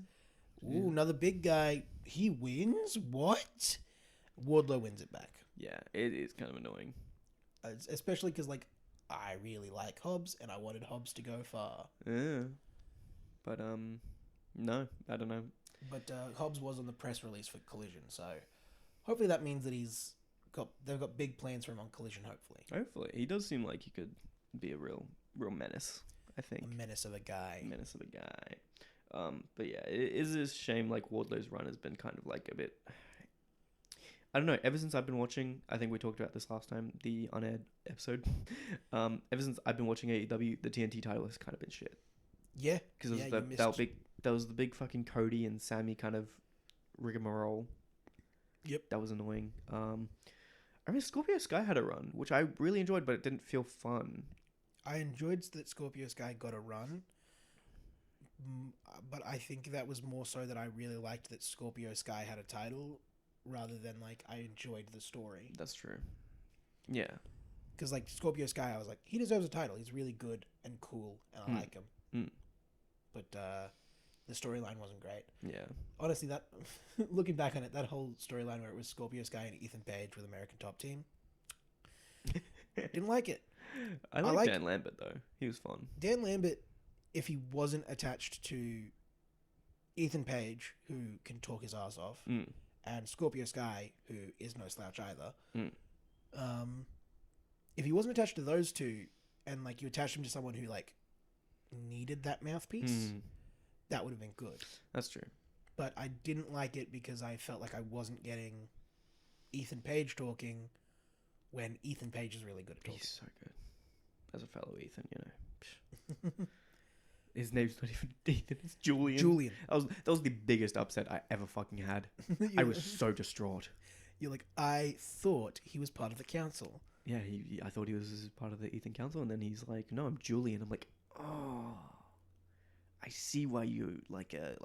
another big guy. He wins. What? Wardlow wins it back. Yeah, it is kind of annoying. Especially because, like, I really like Hobbs, and I wanted Hobbs to go far. Yeah. But, no, I don't know. But Hobbs was on the press release for Collision, so hopefully that means that they've got big plans for him on Collision, hopefully. Hopefully. He does seem like he could be a real menace, I think. A menace of a guy. But yeah, it is a shame, like, Wardlow's run has been kind of, like, a bit... I don't know, ever since I've been watching, I think we talked about this last time, the unaired episode. Ever since I've been watching AEW, the TNT title has kind of been shit. Yeah. Because that was the big fucking Cody and Sammy kind of rigmarole. Yep. That was annoying. I mean, Scorpio Sky had a run, which I really enjoyed, but it didn't feel fun. I enjoyed that Scorpio Sky got a run, but I think that was more so that I really liked that Scorpio Sky had a title, rather than, like, I enjoyed the story. That's true. Yeah. Because, like, Scorpio Sky, I was like, he deserves a title. He's really good and cool, and I like him. But the storyline wasn't great. Yeah. Honestly, that looking back on it, that whole storyline where it was Scorpio Sky and Ethan Page with American Top Team, didn't like it. I like Dan Lambert, though. He was fun. Dan Lambert, if he wasn't attached to Ethan Page, who can talk his ass off, and Scorpio Sky, who is no slouch either, if he wasn't attached to those two, and, like, you attached him to someone who, like, needed that mouthpiece, that would have been good. That's true. But I didn't like it because I felt like I wasn't getting Ethan Page talking when Ethan Page is really good at talking. He's so good. As a fellow Ethan, you know. His name's not even Ethan, it's Julian. Julian. That was the biggest upset I ever fucking had. I was so distraught. You're like, I thought he was part of the council. Yeah, I thought he was part of the Ethan Council, and then he's like, no, I'm Julian. I'm like, oh, I see why you like a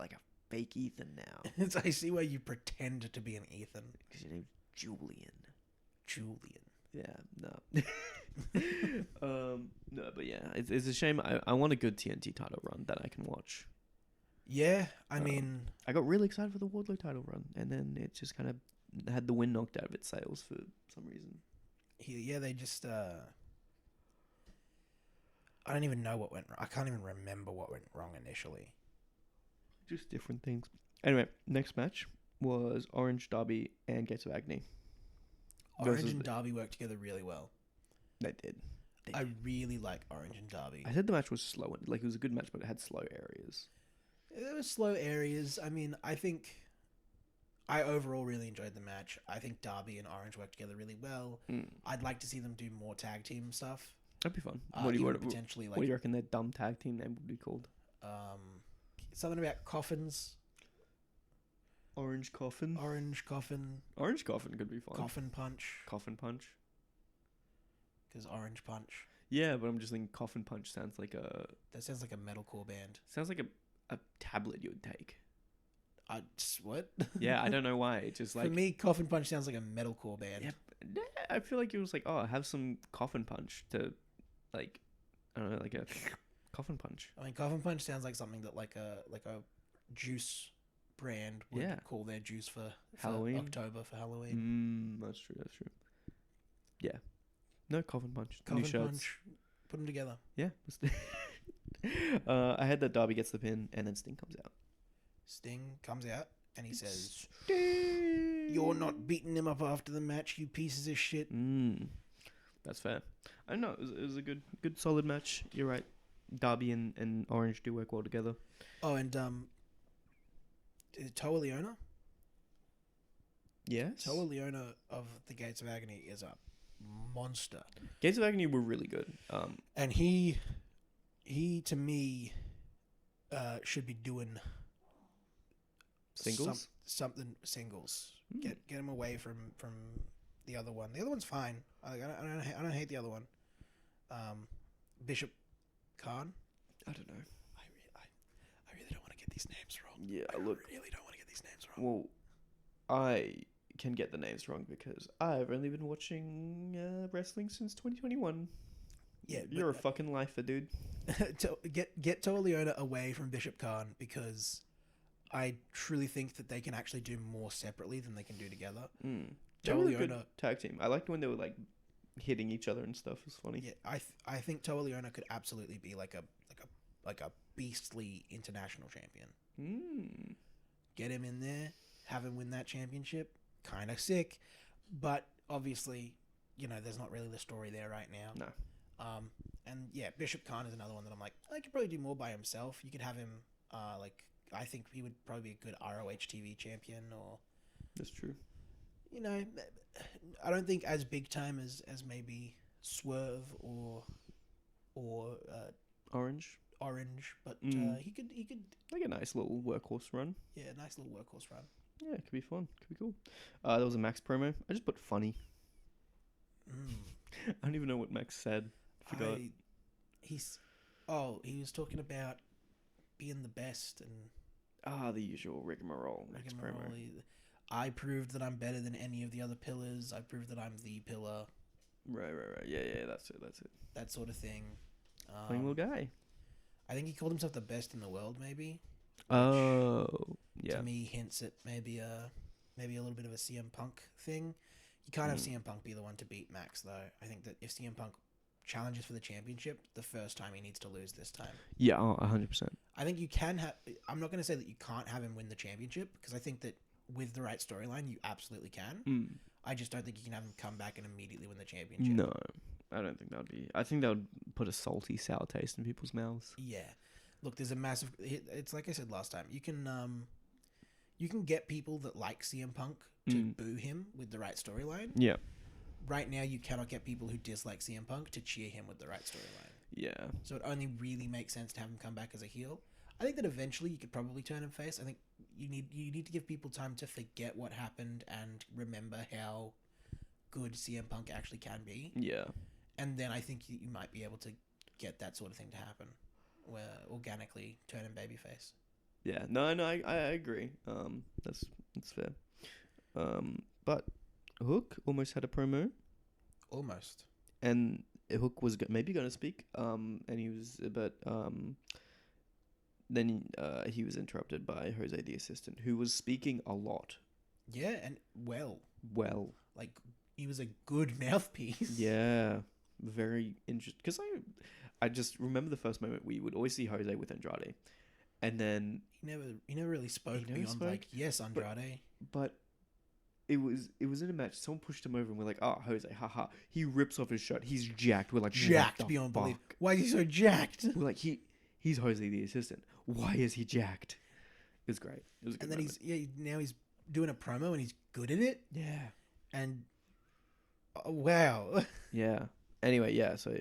fake Ethan now. I see why you pretend to be an Ethan. Because your name's Julian. Julian. Yeah, no. No, but yeah, it's a shame. I want a good TNT title run that I can watch. Yeah, I mean... I got really excited for the Wardlow title run, and then it just kind of had the wind knocked out of its sails for some reason. Yeah, they just... I don't even know what went wrong. I can't even remember what went wrong initially. Just different things. Anyway, next match was Orange, Derby, and Gates of Agony. Orange and Derby worked together really well. They did. I really like Orange and Derby. I said the match was slow. Like, it was a good match, but it had slow areas. There were slow areas. I mean, I think I overall really enjoyed the match. I think Derby and Orange worked together really well. I'd like to see them do more tag team stuff. That'd be fun. What do you reckon their dumb tag team name would be called? Something about coffins. Orange Coffin. Orange Coffin. Orange Coffin could be fun. Coffin Punch. Coffin Punch. Because Orange Punch. Yeah, but I'm just thinking Coffin Punch sounds like a... That sounds like a metalcore band. Sounds like a tablet you would take. What? Yeah, I don't know why. It's just like... For me, Coffin Punch sounds like a metalcore band. Yeah, I feel like it was like, oh, have some Coffin Punch to, like, I don't know, like a Coffin Punch. I mean, Coffin Punch sounds like something that like a juice brand would call their juice for Halloween. October for Halloween. That's true. Yeah. No, Coffin Punch. Coffin New shirts. Punch. Put them together. Yeah. I had that Derby gets the pin, and then Sting comes out. Sting comes out, and he says, Sting! You're not beating him up after the match, you pieces of shit. That's fair. I don't know. It was a good solid match. You're right. Derby and Orange do work well together. Oh, and Toa Leona? Yes. Toa Leona of the Gates of Agony is a monster. Gates of Agony were really good. And he to me should be doing singles. Something singles. Get him away from the other one. The other one's fine. I don't hate the other one. Bishop Khan. I don't know. I really don't want to get these names wrong. Yeah, I really don't want to get these names wrong. Well, I can get the names wrong because I've only been watching wrestling since 2021. Yeah, You're a fucking lifer, dude. to get Toa Leona away from Bishop Khan, because I truly think that they can actually do more separately than they can do together. They Toa were a good Leona tag team. I liked when they were like hitting each other and stuff. It was funny. Yeah, I think Toa Leona could absolutely be like a beastly international champion. Get him in there, have him win that championship. Kind of sick, but obviously, there's not really the story there right now. No. And yeah, Bishop Khan is another one that I'm like, I could probably do more by himself. You could have him, I think he would probably be a good ROH TV champion, or. That's true. I don't think as big time as maybe Swerve or Orange, but he could like a nice little workhorse run. Yeah, a nice little workhorse run. Yeah, it could be fun. Could be cool. There was a Max promo. I just put funny. I don't even know what Max said. Forgot. He was talking about being the best and the usual rigmarole Max promo. I proved that I'm better than any of the other pillars. I proved that I'm the pillar. Right. Yeah, that's it. That sort of thing. Playing little guy. I think he called himself the best in the world, maybe. Oh, yeah. To me, hints at maybe a little bit of a CM Punk thing. You can't have CM Punk be the one to beat Max, though. I think that if CM Punk challenges for the championship, the first time he needs to lose this time. Yeah, 100%. I think you can have... I'm not going to say that you can't have him win the championship, because I think that with the right storyline, you absolutely can. I just don't think you can have him come back and immediately win the championship. No, I don't think that would be... I think that would put a salty, sour taste in people's mouths. Yeah. Look, there's a massive... It's like I said last time. You can get people that like CM Punk to boo him with the right storyline. Yeah. Right now, you cannot get people who dislike CM Punk to cheer him with the right storyline. Yeah. So it only really makes sense to have him come back as a heel. I think that eventually you could probably turn him face. I think you need to give people time to forget what happened and remember how good CM Punk actually can be. Yeah. And then I think you might be able to get that sort of thing to happen, where organically turn him babyface. Yeah. No, I agree. That's fair. But Hook almost had a promo. Almost. And Hook was maybe going to speak. And he was, but then he was interrupted by Jose, the assistant, who was speaking a lot. Yeah, and well. Like, he was a good mouthpiece. Yeah, very interesting. Because I just remember the first moment we would always see Jose with Andrade, and then he never really spoke beyond like, yes, Andrade. But it was in a match. Someone pushed him over, and we're like, "Oh, Jose, haha!" He rips off his shirt. He's jacked. We're like, jacked beyond belief. Why is he so jacked? We're like, he's Jose, the assistant. Why is he jacked? It was great. It was a good moment. Now he's doing a promo and he's good at it. Yeah. And wow. Yeah. Anyway, yeah. So,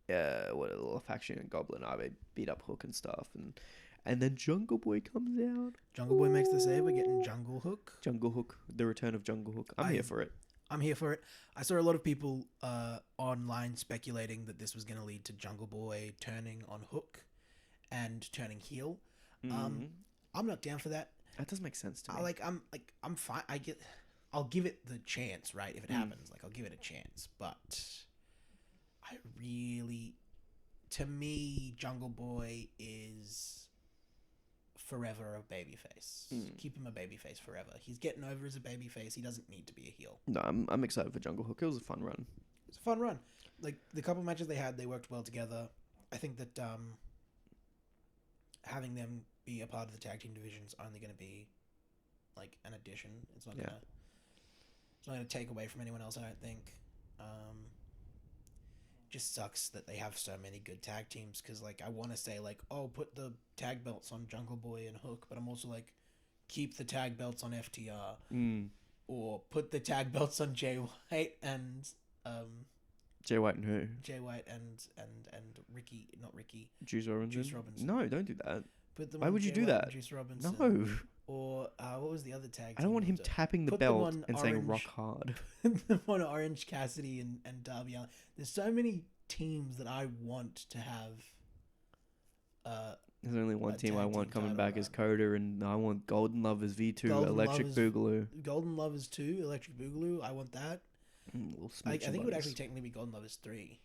what a little faction and Goblin Ivy beat up Hook and stuff, and then Jungle Boy comes out. Jungle Boy makes the save. We're getting Jungle Hook. Jungle Hook. The return of Jungle Hook. I'm here for it. I'm here for it. I saw a lot of people online speculating that this was going to lead to Jungle Boy turning on Hook and turning heel. Mm-hmm. I'm not down for that. That does make sense to me. I'm fine. I'll give it the chance, right? If it happens, I'll give it a chance. But to me, Jungle Boy is forever a babyface. Keep him a babyface forever. He's getting over as a babyface. He doesn't need to be a heel. No, I'm excited for Jungle Hook. It was a fun run. It's a fun run. Like, the couple matches they had, they worked well together. I think that having them be a part of the tag team division is only going to be like an addition. It's not going to take away from anyone else, I don't think. Just sucks that they have so many good tag teams, because like I want to say like, oh, put the tag belts on Jungle Boy and Hook, but I'm also like, keep the tag belts on FTR, or put the tag belts on Jay White and Jay White and who? Jay White and Ricky, not Ricky. Juice Robinson. No, don't do that. Put them Why would you do that? Juice Robinson. No. Or what was the other tag? I don't want him tapping the belt and saying rock hard. Put them on Orange Cassidy and Darby Allin. There's so many teams that I want to have There's only one a team I tag want team coming title back as run. Coda, and I want Golden Lovers V2, Golden Electric Lovers- Boogaloo. Golden Lovers 2, Electric Boogaloo. I want that. Little I smooching think it would buddies. actually technically be Golden Lovers 3.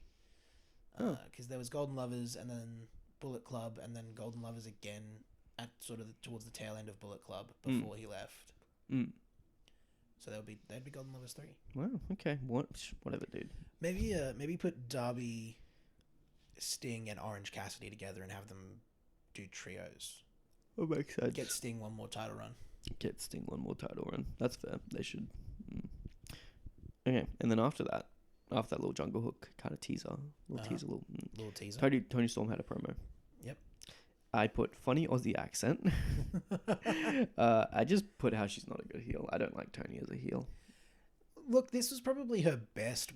Oh. Because there was Golden Lovers and then Bullet Club and then Golden Lovers again at sort of towards the tail end of Bullet Club before he left. Mm. So they'd be Golden Lovers 3. Wow. Okay. Whatever, dude. Maybe put Darby, Sting, and Orange Cassidy together and have them do trios. That makes sense. Get Sting one more title run. Get Sting one more title run. That's fair. They should. Okay, and then after that little Jungle Hook kind of teaser, Little teaser. Tony Storm had a promo. Yep. I put funny Aussie accent. I just put how she's not a good heel. I don't like Tony as a heel. Look, this was probably her best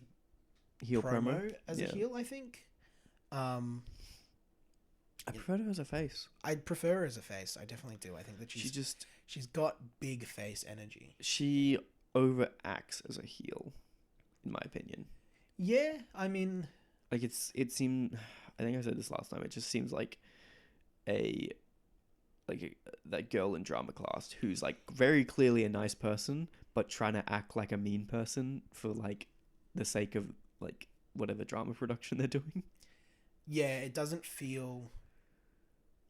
Heel promo as a heel, I think. I prefer her as a face. I'd prefer her as a face. I definitely do. I think that she's got big face energy. She overacts as a heel, in my opinion. Yeah, I mean, like it seemed. I think I said this last time. It just seems like that girl in drama class who's like very clearly a nice person, but trying to act like a mean person for like the sake of like whatever drama production they're doing. Yeah, it doesn't feel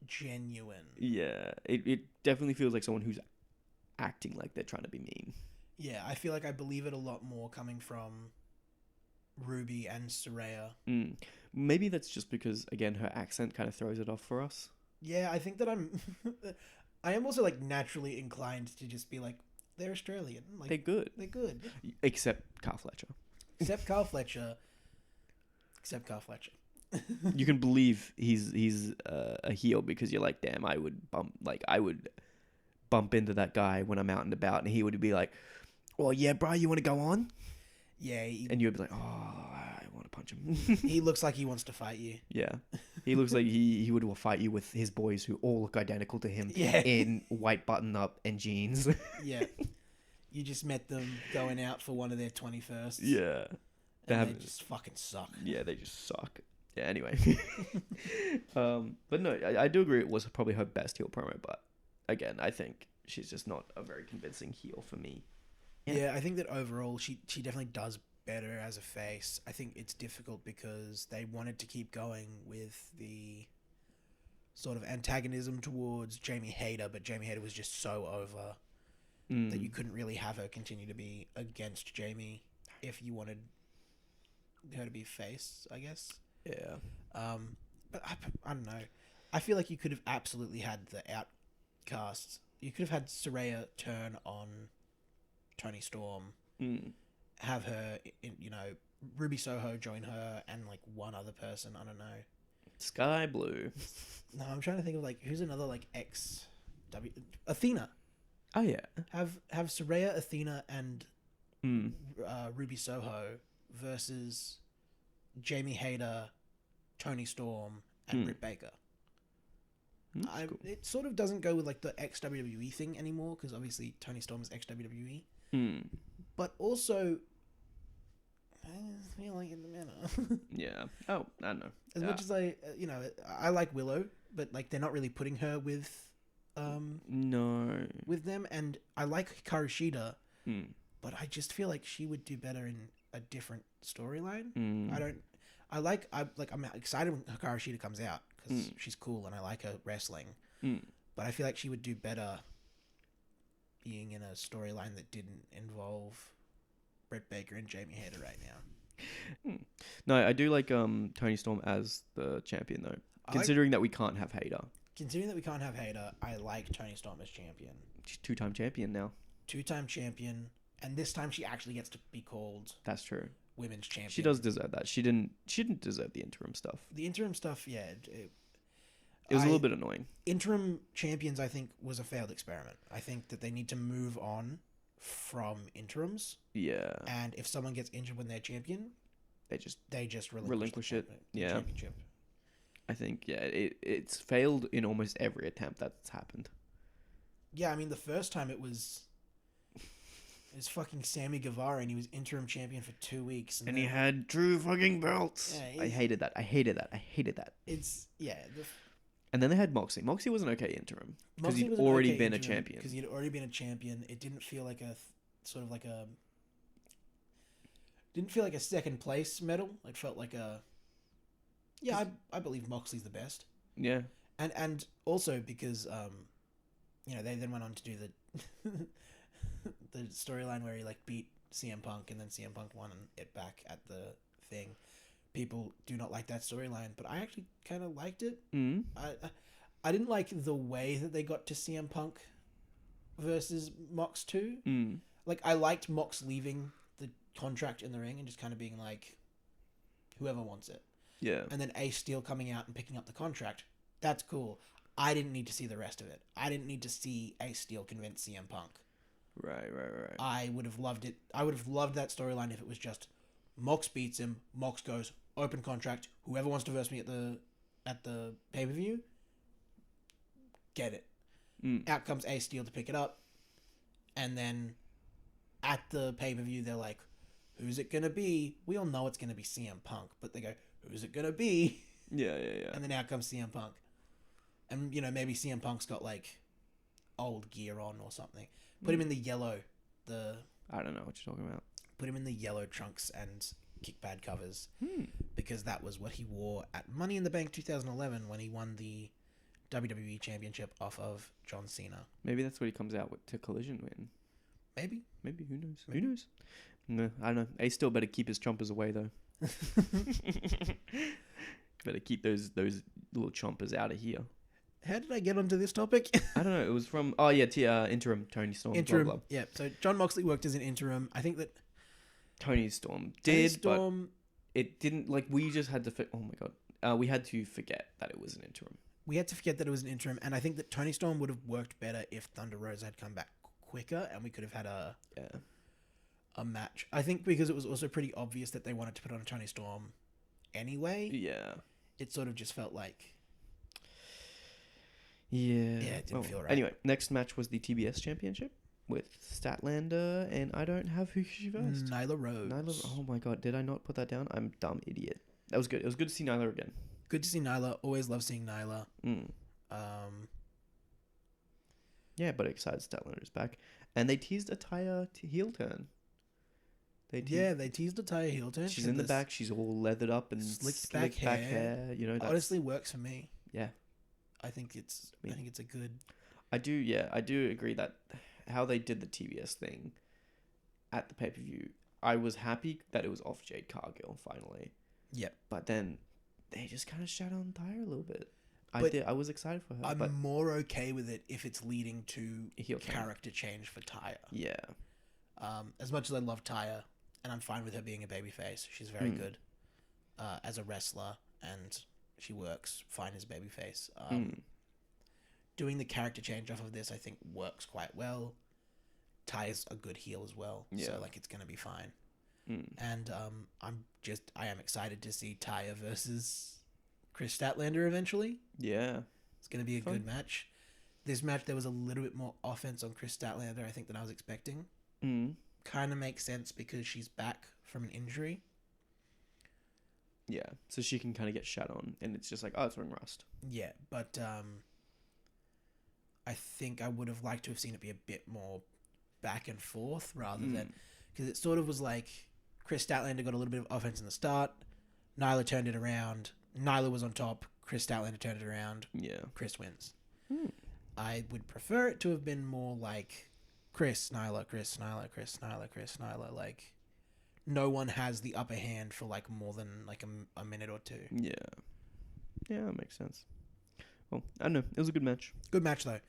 genuine. Yeah, it definitely feels like someone who's acting like they're trying to be mean. Yeah, I feel like I believe it a lot more coming from Ruby and Saraya. Maybe that's just because, again, her accent kind of throws it off for us. Yeah, I think that I am also like naturally inclined to just be like, they're Australian. Like, They're good. They're good. Except Carl Fletcher. Except Carl Fletcher. You can believe he's a heel because you're like, damn, I would bump into that guy when I'm out and about, and he would be like, "Well, yeah, bro, you want to go on?" Yeah, and you'd be like, "Oh, I want to punch him." He looks like he wants to fight you. Yeah, he looks like he would fight you with his boys who all look identical to him. Yeah. In white button up and jeans. Yeah, you just met them going out for one of their 21st. Yeah, and they just fucking suck. Yeah, they just suck. Yeah, anyway. But no, I do agree it was probably her best heel promo, but again, I think she's just not a very convincing heel for me. Yeah, I think that overall she definitely does better as a face. I think it's difficult because they wanted to keep going with the sort of antagonism towards Jamie Hayter, but Jamie Hayter was just so over that you couldn't really have her continue to be against Jamie if you wanted her to be face, I guess. Yeah. But I don't know. I feel like you could have absolutely had the outcasts. You could have had Saraya turn on Toni Storm, have her, Ruby Soho join her, and like one other person. I don't know. Sky Blue. No, I'm trying to think of like who's another like Athena. Oh yeah. Have Saraya, Athena, and Ruby Soho versus Jamie Hayter, Toni Storm, and Britt Baker. Cool. It sort of doesn't go with like the ex-WWE thing anymore because obviously Toni Storm is ex-WWE. But also, I feel like in the manner. Yeah. Oh, I don't know. As much as I like Willow, but like they're not really putting her with no, with them, and I like Hikaru Shida, but I just feel like she would do better in a different storyline. I'm excited when Hikaru Shida comes out because she's cool and I like her wrestling. But I feel like she would do better being in a storyline that didn't involve Britt Baker and Jamie Hayter right now. No, I do like Toni Storm as the champion though. Considering that we can't have Hayter. Considering that we can't have Hayter, I like Toni Storm as champion. She's 2-time champion now. 2-time champion, and this time she actually gets to be called. That's true. Women's champion. She does deserve that. She didn't deserve the interim stuff. The interim stuff, yeah. It was a little bit annoying. Interim champions, I think, was a failed experiment. I think that they need to move on from interims. Yeah. And if someone gets injured when they're champion, they just relinquish it. Yeah. Championship. I think it's failed in almost every attempt that's happened. Yeah, I mean the first time it was fucking Sammy Guevara and he was interim champion for 2 weeks and he had 2 fucking belts. Yeah, I hated that. It's And then they had Moxley. Moxley was an okay interim because Moxley he'd was an already okay been a interim champion. Because he'd already been a champion. It didn't feel like a sort of like a. Didn't feel like a second place medal. It felt like a. Yeah, I believe Moxley's the best. Yeah. And also because they then went on to do the the storyline where he like beat CM Punk and then CM Punk won it back at the thing. People do not like that storyline, but I actually kind of liked it. Mm. I didn't like the way that they got to CM Punk versus Mox 2. Mm. Like, I liked Mox leaving the contract in the ring and just kind of being like, whoever wants it. Yeah. And then Ace Steel coming out and picking up the contract. That's cool. I didn't need to see the rest of it. I didn't need to see Ace Steel convince CM Punk. Right. I would have loved it. I would have loved that storyline if it was just Mox beats him, Mox goes, open contract, whoever wants to verse me at the pay-per-view, get it. Out comes Ace Steel to pick it up, and then at the pay-per-view they're like, who's it gonna be? We all know it's gonna be CM Punk, but they go, who's it gonna be? Yeah. And then out comes CM Punk. And, maybe CM Punk's got, like, old gear on or something. Put him in the yellow, I don't know what you're talking about. Put him in the yellow trunks and kick pad covers. Because that was what he wore at Money in the Bank 2011 when he won the WWE Championship off of John Cena. Maybe that's what he comes out with to Collision win. Maybe. Who knows? Maybe. Who knows? No, I don't know. Ace still better keep his chompers away, though. Better keep those little chompers out of here. How did I get onto this topic? I don't know. It was from interim Tony Storm. Interim, blah, blah. yeah. So John Moxley worked as an interim. I think that Tony Storm did, but it didn't. Like, we just had to. Oh my god, we had to forget that it was an interim. We had to forget that it was an interim, and I think that Tony Storm would have worked better if Thunder Rosa had come back quicker, and we could have had a match. I think because it was also pretty obvious that they wanted to put on a Tony Storm anyway. Yeah. It sort of just felt like. Yeah. Yeah, it didn't feel right. Anyway, next match was the TBS Championship with Statlander, and I don't have who she versed. Nyla Rose. Oh my god, did I not put that down? I'm a dumb idiot. That was good. It was good to see Nyla again. Good to see Nyla. Always love seeing Nyla. Yeah, but excited Statlander's back. And they teased a Taya heel turn. They teased a Taya heel turn. She's in the back. She's all leathered up and slicked back hair. That honestly works for me. Yeah. I think it's a good. I do agree that how they did the TBS thing at the pay-per-view, I was happy that it was off Jade Cargill finally. Yep. But then they just kind of shat on Tyra a little bit. I was excited for her. I'm more okay with it if it's leading to heel character change for Tyra. Yeah. As much as I love Tyra, and I'm fine with her being a babyface, she's very good as a wrestler, and she works fine as a babyface. Doing the character change off of this, I think, works quite well. Ty's a good heel as well, so it's gonna be fine. And I am excited to see Taya versus Chris Statlander eventually. Yeah, it's gonna be a good match. This match, there was a little bit more offense on Chris Statlander, I think, than I was expecting. Kind of makes sense because she's back from an injury. Yeah, so she can kind of get shat on, and it's just like, oh, it's ring rust. Yeah, but I think I would have liked to have seen it be a bit more back and forth rather than... Because it sort of was like Chris Statlander got a little bit of offense in the start, Nyla turned it around, Nyla was on top, Chris Statlander turned it around, Chris wins. I would prefer it to have been more like Chris, Nyla, Chris, Nyla, Chris, Nyla, Chris, Nyla, like... No one has the upper hand for like more than like a minute or two. Yeah, that makes sense. Well, I don't know. It was a good match. Good match though.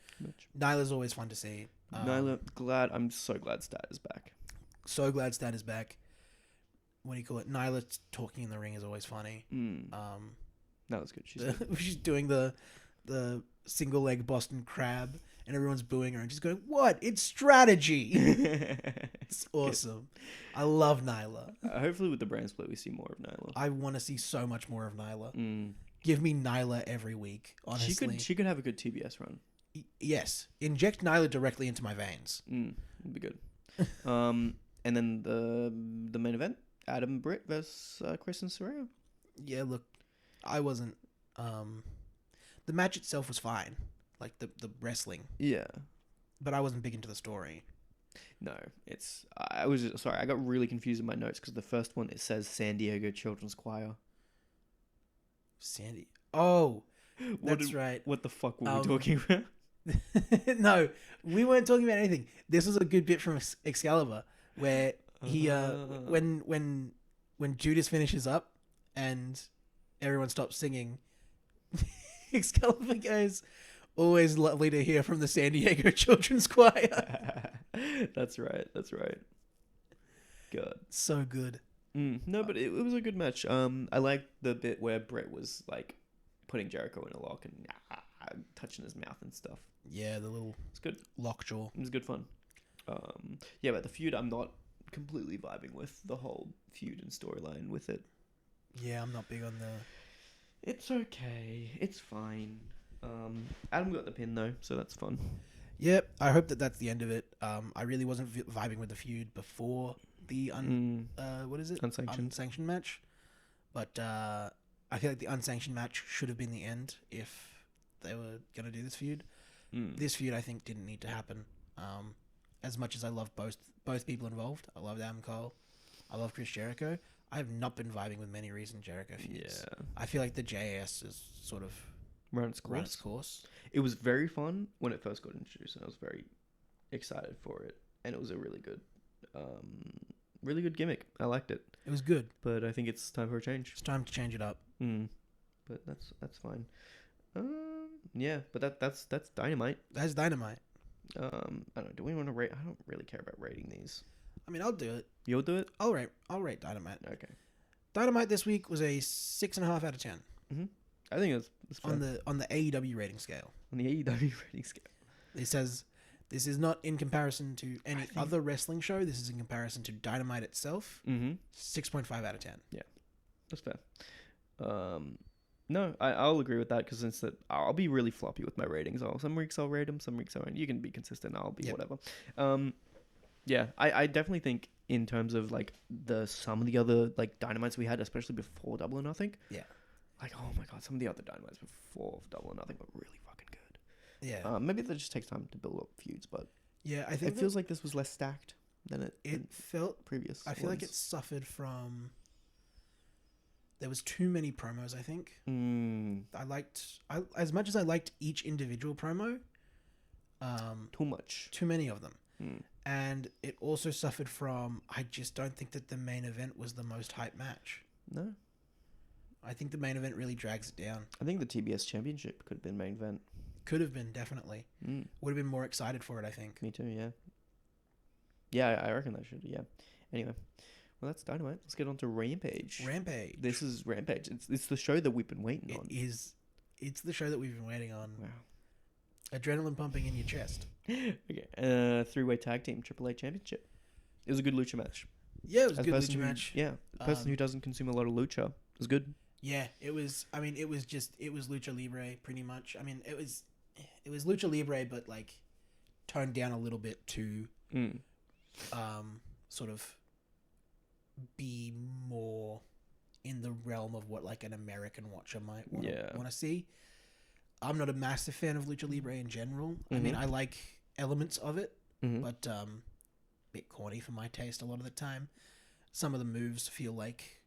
Nyla's always fun to see. Nyla, I'm so glad Stat is back. So glad Stat is back. What do you call it? Nyla talking in the ring is always funny. That was good. She's doing the single leg Boston Crab, and everyone's booing her, and she's going, "What? It's strategy." It's awesome. I love Nyla. Hopefully, with the brand split, we see more of Nyla. I want to see so much more of Nyla. Give me Nyla every week. Honestly, she could have a good TBS run. Yes, inject Nyla directly into my veins. It'd be good. And then the main event: Adam Britt versus Chris and Soraya. Yeah, look, I wasn't. the match itself was fine, like the wrestling, Yeah. but I wasn't big into the story. No, it's... I was sorry, I got really confused in my notes because the first one, it says San Diego Children's Choir. Sandy. Oh, that's right. What the fuck were we talking about? No, we weren't talking about anything. This was a good bit from Excalibur where he when Judas finishes up and everyone stops singing, Excalibur goes, "Always lovely to hear from the San Diego Children's Choir." That's right. God. So good. No, but it was a good match. I liked the bit where Brett was like putting Jericho in a lock and touching his mouth and stuff. Yeah, the little... It's good. Lockjaw. It was good fun. Yeah, but the feud, I'm not completely vibing with the whole feud and storyline with it. Yeah, I'm not big on the... It's okay. It's fine. Adam got the pin though, so that's fun. Yep, I hope that that's the end of it. I really wasn't vibing with the feud before the unsanctioned match, but I feel like the unsanctioned match should have been the end if they were gonna do this feud. This feud, I think, didn't need to happen. As much as I love both people involved, I love Adam Cole, I love Chris Jericho. I have not been vibing with many recent Jericho feuds. Yeah. I feel like the JAS is sort of run its course. It was very fun when it first got introduced, and I was very excited for it. And it was a really good gimmick. I liked it. It was good, but I think it's time for a change. It's time to change it up. But that's fine. Yeah, but that's Dynamite. That's Dynamite. I don't know. Do we want to rate? I don't really care about rating these. I mean, I'll do it. You'll do it? I'll rate Dynamite. Okay. Dynamite this week was a 6.5 out of 10. I think that's fair. On the AEW rating scale. On the AEW rating scale. It says this is not in comparison to any other wrestling show. This is in comparison to Dynamite itself. 6.5 out of 10. Yeah, that's fair. No, I'll agree with that because since that I'll be really floppy with my ratings. Some weeks I'll rate them, some weeks I won't. You can be consistent. I'll be whatever. Yeah, I definitely think in terms of like some of the other like Dynamites we had, especially before Double or Nothing. Yeah. Like, oh my god, some of the other Dynamites before Double or Nothing were really fucking good. Yeah. Maybe that just takes time to build up feuds, but yeah, I think it feels like this was less stacked than it felt previous. I feel like it suffered from. There was too many promos, I think. As much as I liked each individual promo, too many of them. And it also suffered from, I just don't think that the main event was the most hype match. No. I think the main event really drags it down. I think the TBS Championship could have been main event. Could have been, definitely. Would have been more excited for it, I think. Me too, yeah. Yeah, I reckon that should, yeah. Anyway. Well, that's Dynamite. Let's get on to Rampage. This is Rampage. It's the show that we've been waiting on. It is. It's the show that we've been waiting on. Wow. Adrenaline pumping in your chest. Okay. Three-way tag team AAA Championship. It was a good lucha match. Yeah, it was a good lucha match. Yeah. The person who doesn't consume a lot of lucha was good. Yeah, it was. I mean, it was Lucha Libre pretty much. I mean, it was Lucha Libre, but like toned down a little bit to, sort of be more in the realm of what like an American watcher might want to see. I'm not a massive fan of Lucha Libre in general. I mean, I like elements of it, but a bit corny for my taste a lot of the time. Some of the moves feel like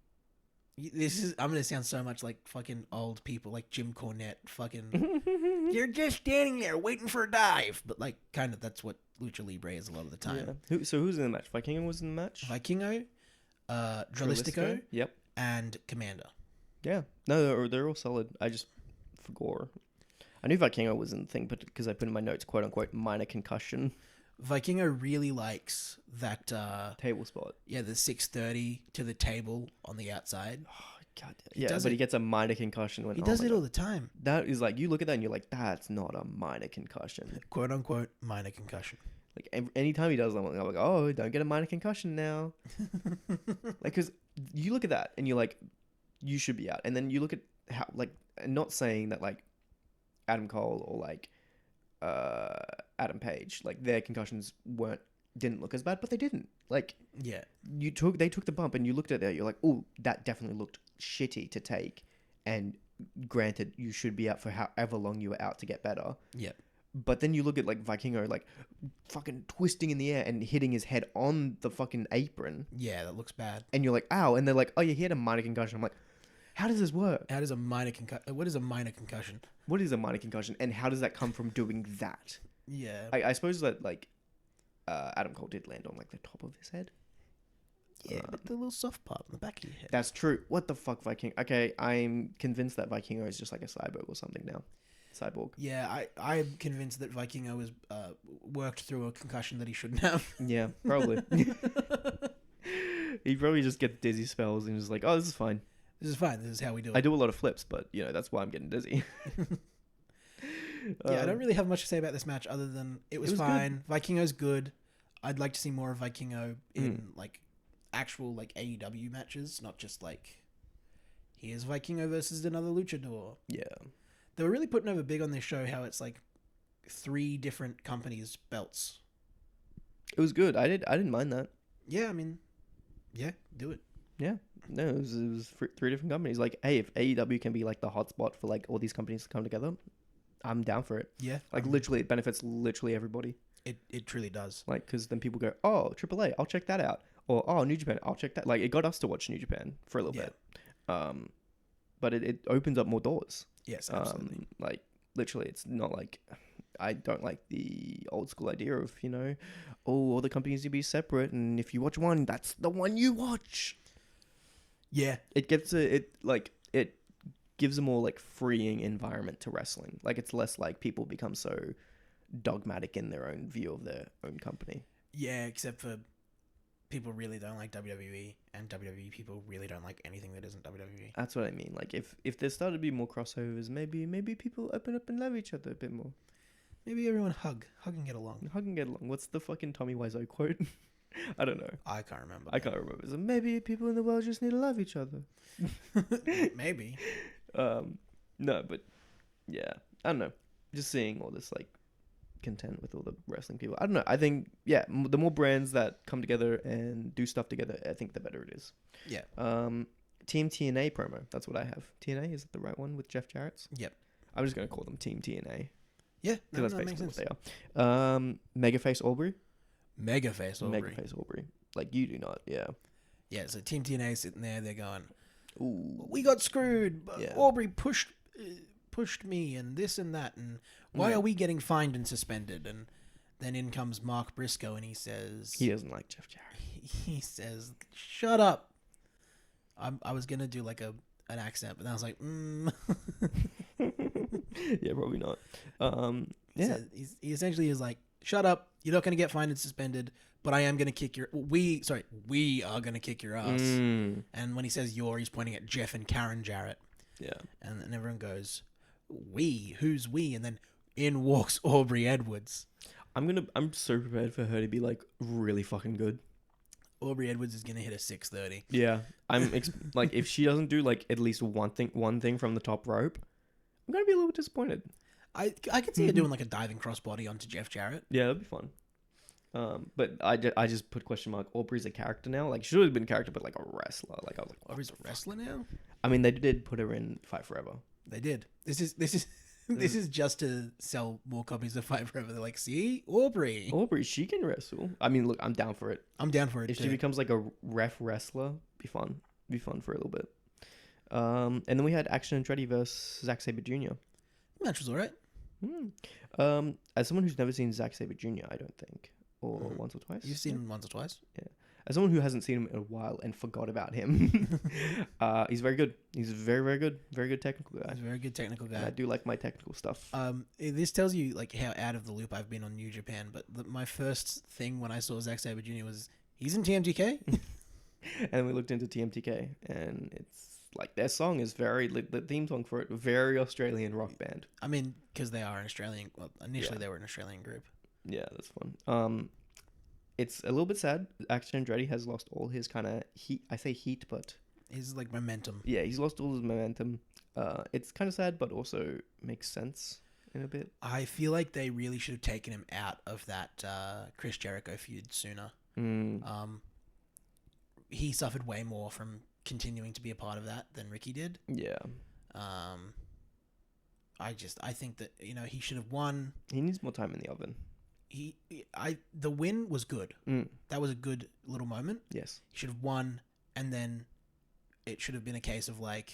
I'm gonna sound so much like fucking old people, like Jim Cornette. Fucking, you're just standing there waiting for a dive, but like kind of that's what Lucha Libre is a lot of the time. Yeah. So who's in the match? Vikingo was in the match. Vikingo, Dralistico, yep, and Commander. Yeah, no, they're all solid. I just forgot. I knew Vikingo was in the thing, but because I put in my notes, quote unquote, minor concussion. Vikingo really likes that table spot. Yeah, the 630 to the table on the outside. Oh, God. Yeah, but he gets a minor concussion when he does it all the time. That is like, you look at that and you're like, that's not a minor concussion. Quote unquote, minor concussion. Like anytime he does that, I'm like, oh, don't get a minor concussion now. Like, because you look at that and you're like, you should be out. And then you look at how, like, not saying that like Adam Cole or like Adam Page, like their concussions didn't look as bad, but they didn't. Like, yeah, they took the bump and you looked at that, you're like, oh, that definitely looked shitty to take, and granted, you should be out for however long you were out to get better. Yeah. But then you look at like Vikingo, like fucking twisting in the air and hitting his head on the fucking apron. Yeah, that looks bad. And you're like, ow. And they're like, oh, yeah, he had a minor concussion. I'm like, how does this work? How does a minor concussion? What is a minor concussion? What is a minor concussion? And how does that come from doing that? Yeah. I suppose that like Adam Cole did land on like the top of his head. Yeah, but the little soft part on the back of your head. That's true. What the fuck, Viking? Okay, I'm convinced that Vikingo is just like a cyborg or something now. Cyborg. Yeah, I'm convinced that Vikingo has worked through a concussion that he shouldn't have. Yeah, probably. He probably just gets dizzy spells and is like, oh, this is fine. This is fine. This is how we do it. I do a lot of flips, but, you know, that's why I'm getting dizzy. Yeah, I don't really have much to say about this match other than it was fine. Good. Vikingo's good. I'd like to see more of Vikingo in, like, actual, like, AEW matches, not just, like, here's Vikingo versus another luchador. Yeah. They were really putting over big on this show how it's, like, 3 different companies' belts. It was good. I didn't mind that. Yeah, I mean, yeah, do it. Yeah. No, it was 3 different companies. Like, hey, if AEW can be, like, the hotspot for, like, all these companies to come together, I'm down for it. Yeah. Like, literally, it benefits literally everybody. It truly does. Like, because then people go, oh, AAA, I'll check that out. Or, oh, New Japan, I'll check that. Like, it got us to watch New Japan for a little bit. But it opens up more doors. Yes, absolutely. Like, literally, it's not like... I don't like the old school idea of, you know, oh, all the companies need to be separate, and if you watch one, that's the one you watch. Yeah. It gives a more, like, freeing environment to wrestling. Like, it's less like people become so dogmatic in their own view of their own company. Yeah, except for people really don't like WWE, and WWE people really don't like anything that isn't WWE. That's what I mean. Like, if there started to be more crossovers, maybe people open up and love each other a bit more. Maybe everyone hug and get along. Hug and get along. What's the fucking Tommy Wiseau quote? I don't know. I can't remember. So maybe people in the world just need to love each other. Maybe. No, but yeah, I don't know. Just seeing all this like content with all the wrestling people. I don't know. I think the more brands that come together and do stuff together, I think the better it is. Yeah. Team TNA promo. That's what I have. TNA, is it the right one with Jeff Jarrett's? Yep. I'm just gonna call them Team TNA. Yeah, that's basically what they are. Megaface Aubrey. Megaface Aubrey. Like, you do not, yeah. Yeah, so Team TNA sitting there, they're going, ooh, we got screwed. Yeah. Aubrey pushed me and this and that, and why are we getting fined and suspended? And then in comes Mark Briscoe, and he says... He doesn't like Jeff Jarrett. He says, shut up. I was going to do like an accent, but I was like, Yeah, probably not. Yeah. He essentially is like, shut up. You're not going to get fined and suspended, but I am going to kick your... We are going to kick your ass. And when he says he's pointing at Jeff and Karen Jarrett. Yeah. And then everyone goes, we? Who's we? And then in walks Aubrey Edwards. I'm so prepared for her to be like really fucking good. Aubrey Edwards is going to hit a 630. Yeah. Like, if she doesn't do like at least one thing from the top rope, I'm going to be a little disappointed. I could see her doing like a diving crossbody onto Jeff Jarrett. Yeah, that'd be fun. But I just put question mark. Aubrey's a character now. Like, she should have been a character, but like a wrestler. Like, I was like, Aubrey's a wrestler now? I mean, they did put her in Fight Forever. They did. This is just to sell more copies of Fight Forever. They're like, see, Aubrey, she can wrestle. I mean, look, I'm down for it. If she becomes like a ref wrestler, be fun for a little bit. And then we had Action Andretti versus Zack Sabre Jr. The match was alright. As someone who's never seen Zack Sabre Jr., I don't think, or once or twice. You've seen him once or twice? Yeah. As someone who hasn't seen him in a while and forgot about him, he's very good. He's a very, very good, very good technical guy. He's a very good technical guy. And I do like my technical stuff. This tells you like how out of the loop I've been on New Japan. But my first thing when I saw Zack Sabre Jr. was he's in TMTK. And we looked into TMTK, and it's like their song is the theme song for it, very Australian rock band. I mean, because they are an Australian. Well, initially they were an Australian group. Yeah, that's fun. It's a little bit sad. Action Andretti has lost all his kind of heat. I say heat, but his like momentum. Yeah, he's lost all his momentum. It's kind of sad, but also makes sense in a bit. I feel like they really should have taken him out of that Chris Jericho feud sooner. He suffered way more from continuing to be a part of that than Ricky did. Yeah. I think that he should have won. He needs more time in the oven. The win was good. That was a good little moment. Yes. He should have won, and then it should have been a case of like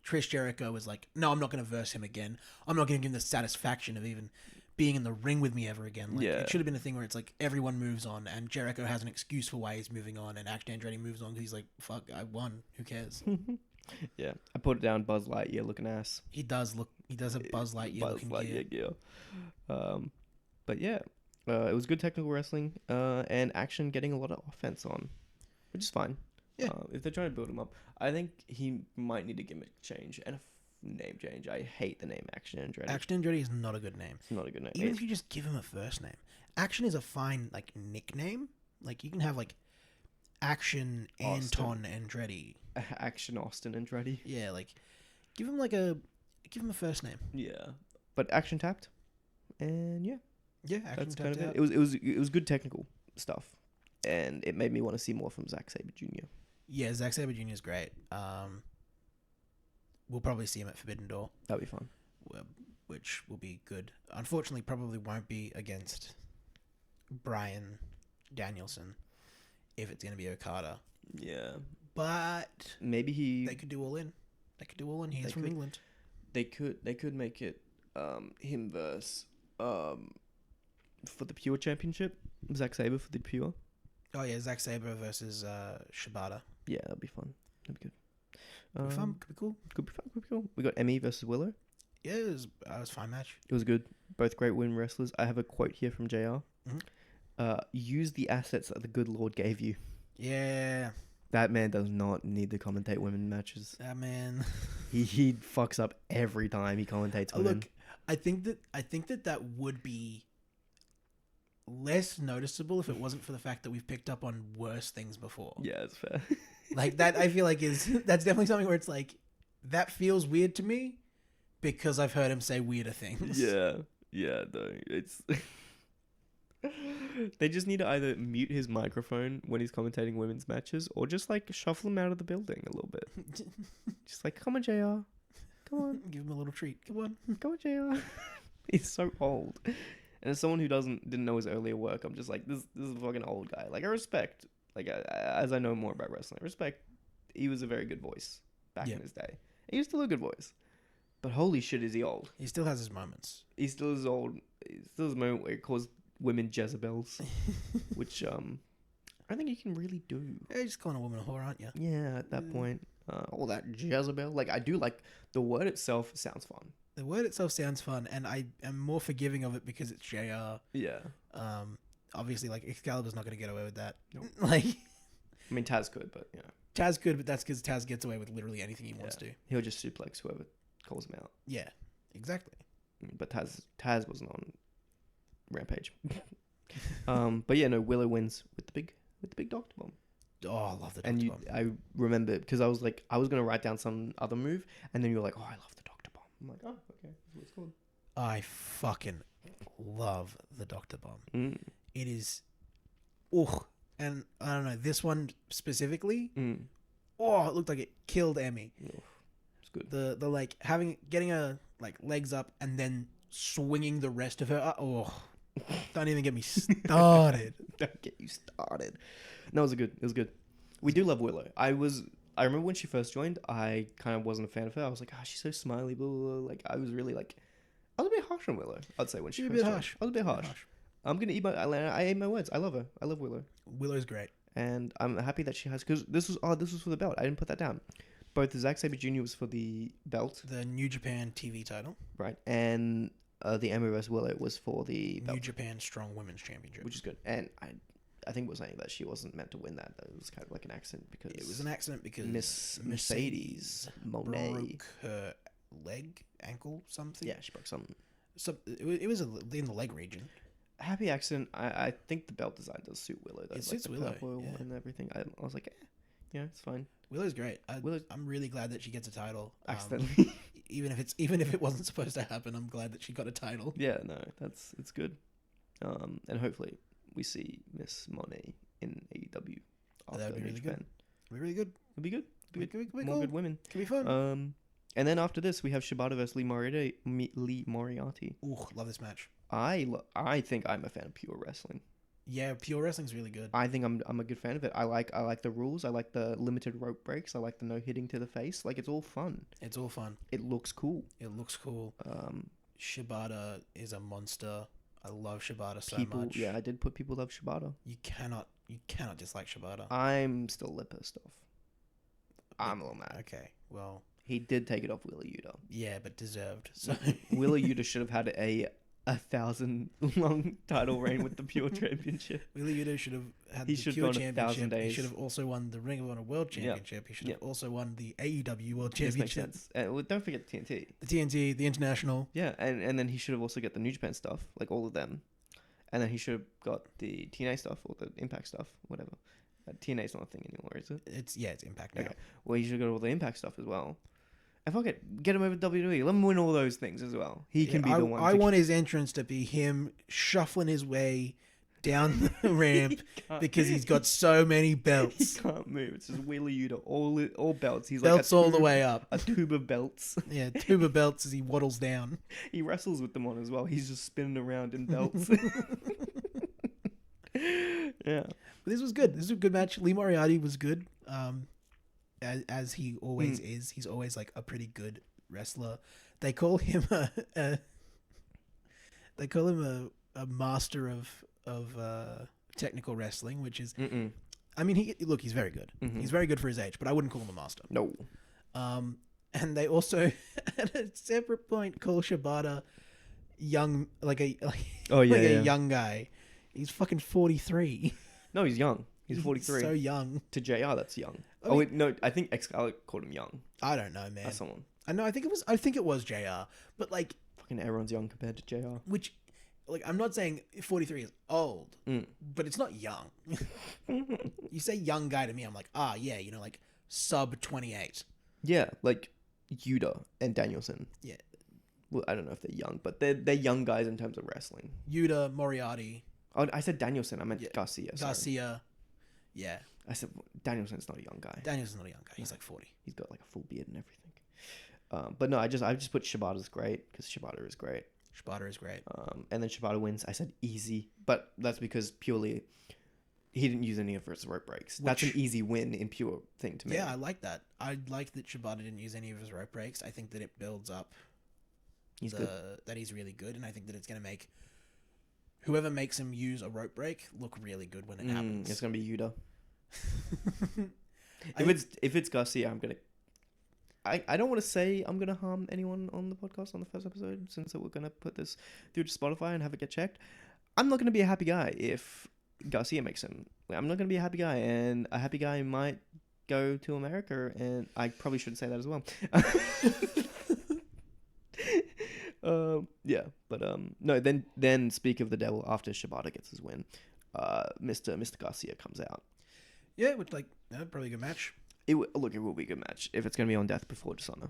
Chris Jericho was like, no, I'm not going to verse him again. I'm not going to give him the satisfaction of even being in the ring with me ever again. Like, it should have been a thing where it's like everyone moves on, and Jericho has an excuse for why he's moving on, and Action Andretti moves on because he's like, fuck, I won. Who cares? Yeah, I put it down. Buzz Lightyear looking ass. He does have Buzz Lightyear looking gear. But yeah, it was good technical wrestling, and Action getting a lot of offense on, which is fine. Yeah. If they're trying to build him up, I think he might need a gimmick change and a name change. I hate the name Action Andretti. Action Andretti is not a good name. It's not a good name. Even if you just give him a first name. Action is a fine like nickname. Like you can have like Action Anton Andretti. Action Austin Andretti. Yeah, like give him a first name. Yeah. But Action tapped. And yeah. Yeah, Action that's tapped kind of out. it was good technical stuff. And it made me want to see more from Zack Sabre Jr. Yeah, Zack Sabre Jr. is great. We'll probably see him at Forbidden Door. That'll be fun. Which will be good. Unfortunately, probably won't be against Bryan Danielson if it's going to be Okada. Yeah. But maybe they could do All In. He's from England. They could make it him versus for the Pure Championship. Zack Sabre for the Pure. Oh yeah, Zack Sabre versus Shibata. Yeah, that'd be fun. That'd be good. Could be fun. Could be cool. Could be cool. We got Emmy versus Willow. Yeah, it was a fine match. It was good. Both great women wrestlers. I have a quote here from JR. Use the assets that the good Lord gave you. Yeah. That man does not need to commentate women matches. That man. he fucks up every time he commentates women. Look, I think that would be less noticeable if it wasn't for the fact that we've picked up on worse things before. Yeah, that's fair. Like that, I feel like that's definitely something where it's like that feels weird to me because I've heard him say weirder things. Yeah, no, it's they just need to either mute his microphone when he's commentating women's matches or just like shuffle him out of the building a little bit. Just like, come on, JR, come on, give him a little treat. Come on, JR. He's so old. And as someone who didn't know his earlier work, I'm just like, this is a fucking old guy. Like, I respect, like, as I know more about wrestling, I respect he was a very good voice back in his day. He was still a good voice. But holy shit, is he old. He still has his moments. He still is old. He still has a moment where he calls women Jezebels, which I think you can really do. Yeah, you're just calling a woman a whore, aren't you? Yeah, at that point. All that Jezebel. Like, I do like, the word itself sounds fun. The word itself sounds fun, and I am more forgiving of it because it's JR. Yeah. Obviously, like, Excalibur's not going to get away with that. Nope. Like, I mean, Taz could, but yeah. Taz could, but that's because Taz gets away with literally anything he wants to. He'll just suplex whoever calls him out. Yeah, exactly. But Taz wasn't on Rampage. But yeah, no, Willow wins with the big Doctor Bomb. Oh, I love the Doctor Bomb. I remember because I was like, I was gonna write down some other move, and then you were like, oh, I love the Doctor Bomb. I'm like, oh, okay, that's what it's called. I fucking love the Doctor Bomb. Mm. It is, and I don't know, this one specifically. Mm. Oh, it looked like it killed Emmy. It's good. The like getting her like legs up and then swinging the rest of her. Don't even get me started. Don't get you started. No, it was good. We do love Willow. I remember when she first joined, I kind of wasn't a fan of her. I was like, she's so smiley, blah, blah, blah. Like, I was really like, I was a bit harsh on Willow, I'd say, when she first joined. I was a bit harsh. I'm going to I ate my words. I love her. I love Willow. Willow's great. And I'm happy that she has, because this was for the belt. I didn't put that down. Both Zack Sabre Jr. was for the belt. The New Japan TV title. Right. And the Emmy vs. Willow was for the belt. New Japan Strong Women's Championship. Which is good. And I think we're saying that she wasn't meant to win that. That was kind of like an accident because... It was an accident because Miss Mercedes Monet broke her leg, ankle, something. Yeah, she broke something. So it was in the leg region. Happy accident. I think the belt design does suit Willow though. It suits Willow and everything. I was like, yeah, it's fine. Willow's great. I'm really glad that she gets a title. Accidentally. even if it wasn't supposed to happen, I'm glad that she got a title. Yeah, no, it's good. And hopefully we see Miss Monet in AEW. That would be really good. It'd be really good. It'd be good. more good women. Could be fun. And then after this, we have Shibata versus Lee Moriarty. Ooh, love this match. I think I'm a fan of pure wrestling. Yeah, pure wrestling's really good. I think I'm a good fan of it. I like the rules. I like the limited rope breaks. I like the no hitting to the face. Like, it's all fun. It's all fun. It looks cool. Shibata is a monster. I love Shibata so much. Yeah, I did put people love Shibata. You cannot dislike Shibata. I'm still a little pissed off. I'm a little mad. Okay, well, he did take it off Wheeler Yuta. Yeah, but deserved. So Wheeler Yuta should have had a 1,000-long title reign with the Pure Championship. Wheeler Yuta should have had the Pure Championship. 1,000 days. He should have also won the Ring of Honor World Championship. He should have also won the AEW World Championship. This makes sense. Well, don't forget TNT. The TNT, the International. Yeah, and then he should have also got the New Japan stuff, like all of them. And then he should have got the TNA stuff or the Impact stuff, whatever. TNA's not a thing anymore, is it? It's Impact now. Okay. Well, he should have got all the Impact stuff as well. And fuck it, get him over to WWE. Let him win all those things as well. He can be the one. I want his entrance to be him shuffling his way down the ramp because he's got so many belts. He can't move. It's just Wheeler Yuta, all belts. He's belts like all the way up. A tube of belts. Yeah, tube of belts as he waddles down. He wrestles with them on as well. He's just spinning around in belts. Yeah. But this was good. This was a good match. Lee Moriarty was good. As he always is. He's always like a pretty good wrestler. They call him a master of technical wrestling, which is I mean, he's very good. Mm-hmm. He's very good for his age, but I wouldn't call him a master. No. And they also at a separate point call Shibata young, a young guy. He's fucking 43. No, he's young. He's 43. So young. To JR, that's young. Wait, no, I think Excalibur called him young. I don't know, man. That's someone. I know. I think it was JR, but like fucking everyone's young compared to JR. Which, like, I'm not saying 43 is old, but it's not young. You say young guy to me, I'm like, yeah, like sub 28. Yeah, like Yuta and Danielson. Yeah. Well, I don't know if they're young, but they're young guys in terms of wrestling. Yuta, Moriarty. Oh, I said Danielson. I meant Garcia. Sorry. Garcia. Yeah. I said Danielson's not a young guy. Danielson's not a young guy. He's like 40. He's got like a full beard and everything. But no, I just put Shibata's great because Shibata is great. Shibata is great. And then Shibata wins. I said easy, but that's because purely he didn't use any of his rope breaks. That's an easy win in pure thing to me. Yeah, I like that. I like that Shibata didn't use any of his rope breaks. I think that it builds up that he's really good, and I think that it's going to make whoever makes him use a rope break look really good when it happens. It's going to be Yuta. If it's Garcia, I'm gonna. I don't want to say I'm gonna harm anyone on the podcast on the first episode, since we're gonna put this through to Spotify and have it get checked. I'm not gonna be a happy guy if Garcia makes him. I'm not gonna be a happy guy, and a happy guy might go to America, and I probably should say that as well. Yeah, but no. Then speak of the devil after Shibata gets his win. Mr. Garcia comes out. Yeah, which probably a good match. It will be a good match if it's going to be on Death Before Dishonor.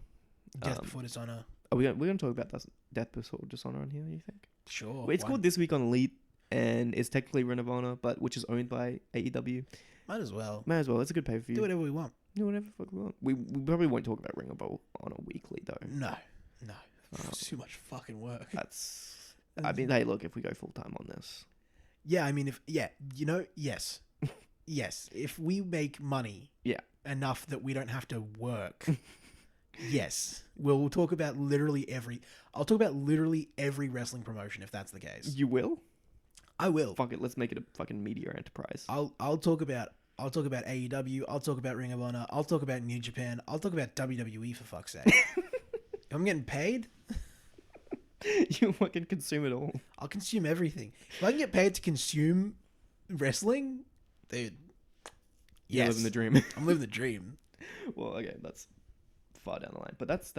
Death Before Dishonor. Are we're going to talk about Death Before Dishonor on here, you think? Sure. It's called This Week on Elite, and it's technically Ring of Honor, but which is owned by AEW. Might as well. It's a good pay-per-view. Do whatever we want. Do whatever the fuck we want. We probably won't talk about Ring of Honor weekly, though. No. Too much fucking work. I mean, hey, look, if we go full-time on this. Yeah, I mean, yes. Yes, if we make money enough that we don't have to work, yes, we'll talk about I'll talk about literally every wrestling promotion if that's the case. You will? I will. Fuck it, let's make it a fucking media enterprise. I'll talk about AEW, I'll talk about Ring of Honor, I'll talk about New Japan, I'll talk about WWE for fuck's sake. If I'm getting paid, you fucking consume it all. I'll consume everything. If I can get paid to consume wrestling, dude. You're living the dream. I'm living the dream. Well, okay, that's far down the line, but that's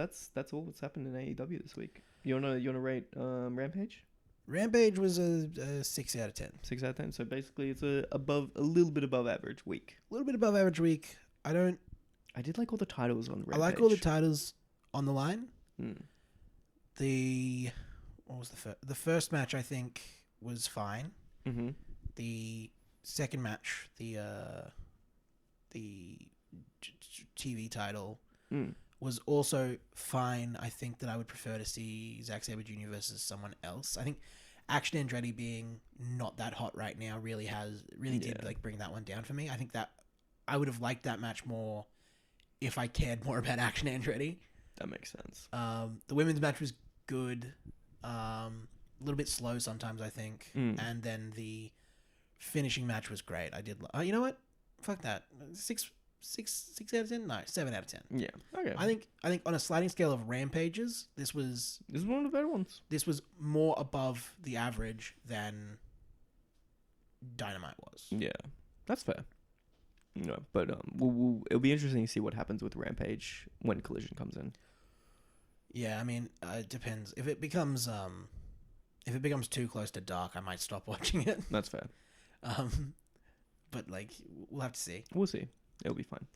all that's happened in AEW this week. You wanna rate Rampage? Rampage was a 6 out of 10. 6 out of 10. So basically, it's a little bit above average week. A little bit above average week. I did like all the titles on Rampage. I like all the titles on the line. What was the first match? I think was fine. Mm-hmm. The second match, the TV title Mm. was also fine. I think that I would prefer to see Zack Sabre Jr. versus someone else. I think Action Andretti being not that hot right now really did Yeah. like bring that one down for me. I think that I would have liked that match more if I cared more about Action Andretti. That makes sense. The women's match was good. A little bit slow sometimes, I think. And then the finishing match was great. I did. You know what? Fuck that. Six out of 10. No, 7 out of 10. Yeah. Okay. I think on a sliding scale of rampages, this was one of the better ones. This was more above the average than Dynamite was. Yeah, that's fair. No, but it'll be interesting to see what happens with Rampage when Collision comes in. Yeah, I mean, it depends. If it becomes too close to dark, I might stop watching it. That's fair. But like, we'll have to see. We'll see. It'll be fine.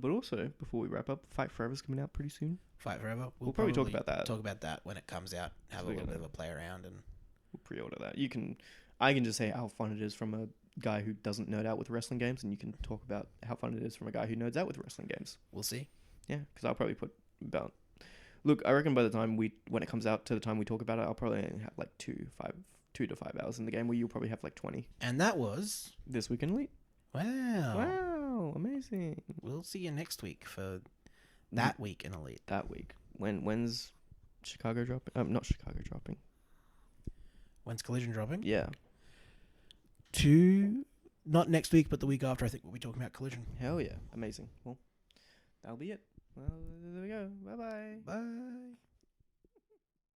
But also, before we wrap up, Fight Forever's coming out pretty soon. Fight Forever. We'll probably talk about that. Talk about that when it comes out. Have a little bit of a play around and we'll pre-order that. I can just say how fun it is from a guy who doesn't nerd out with wrestling games, and you can talk about how fun it is from a guy who nerds out with wrestling games. We'll see. Yeah, because I'll probably put about. Look, I reckon by the time when it comes out to the time we talk about it, I'll probably have like 2 to 5 hours in the game, where you'll probably have like 20. And that was This Week in Elite. Wow, amazing. We'll see you next week for that week in Elite. That week. When's Chicago dropping? Not Chicago dropping. When's Collision dropping? Yeah. Not next week, but the week after. I think we'll be talking about Collision. Hell yeah, amazing. Well, that'll be it. Well, there we go. Bye-bye. Bye.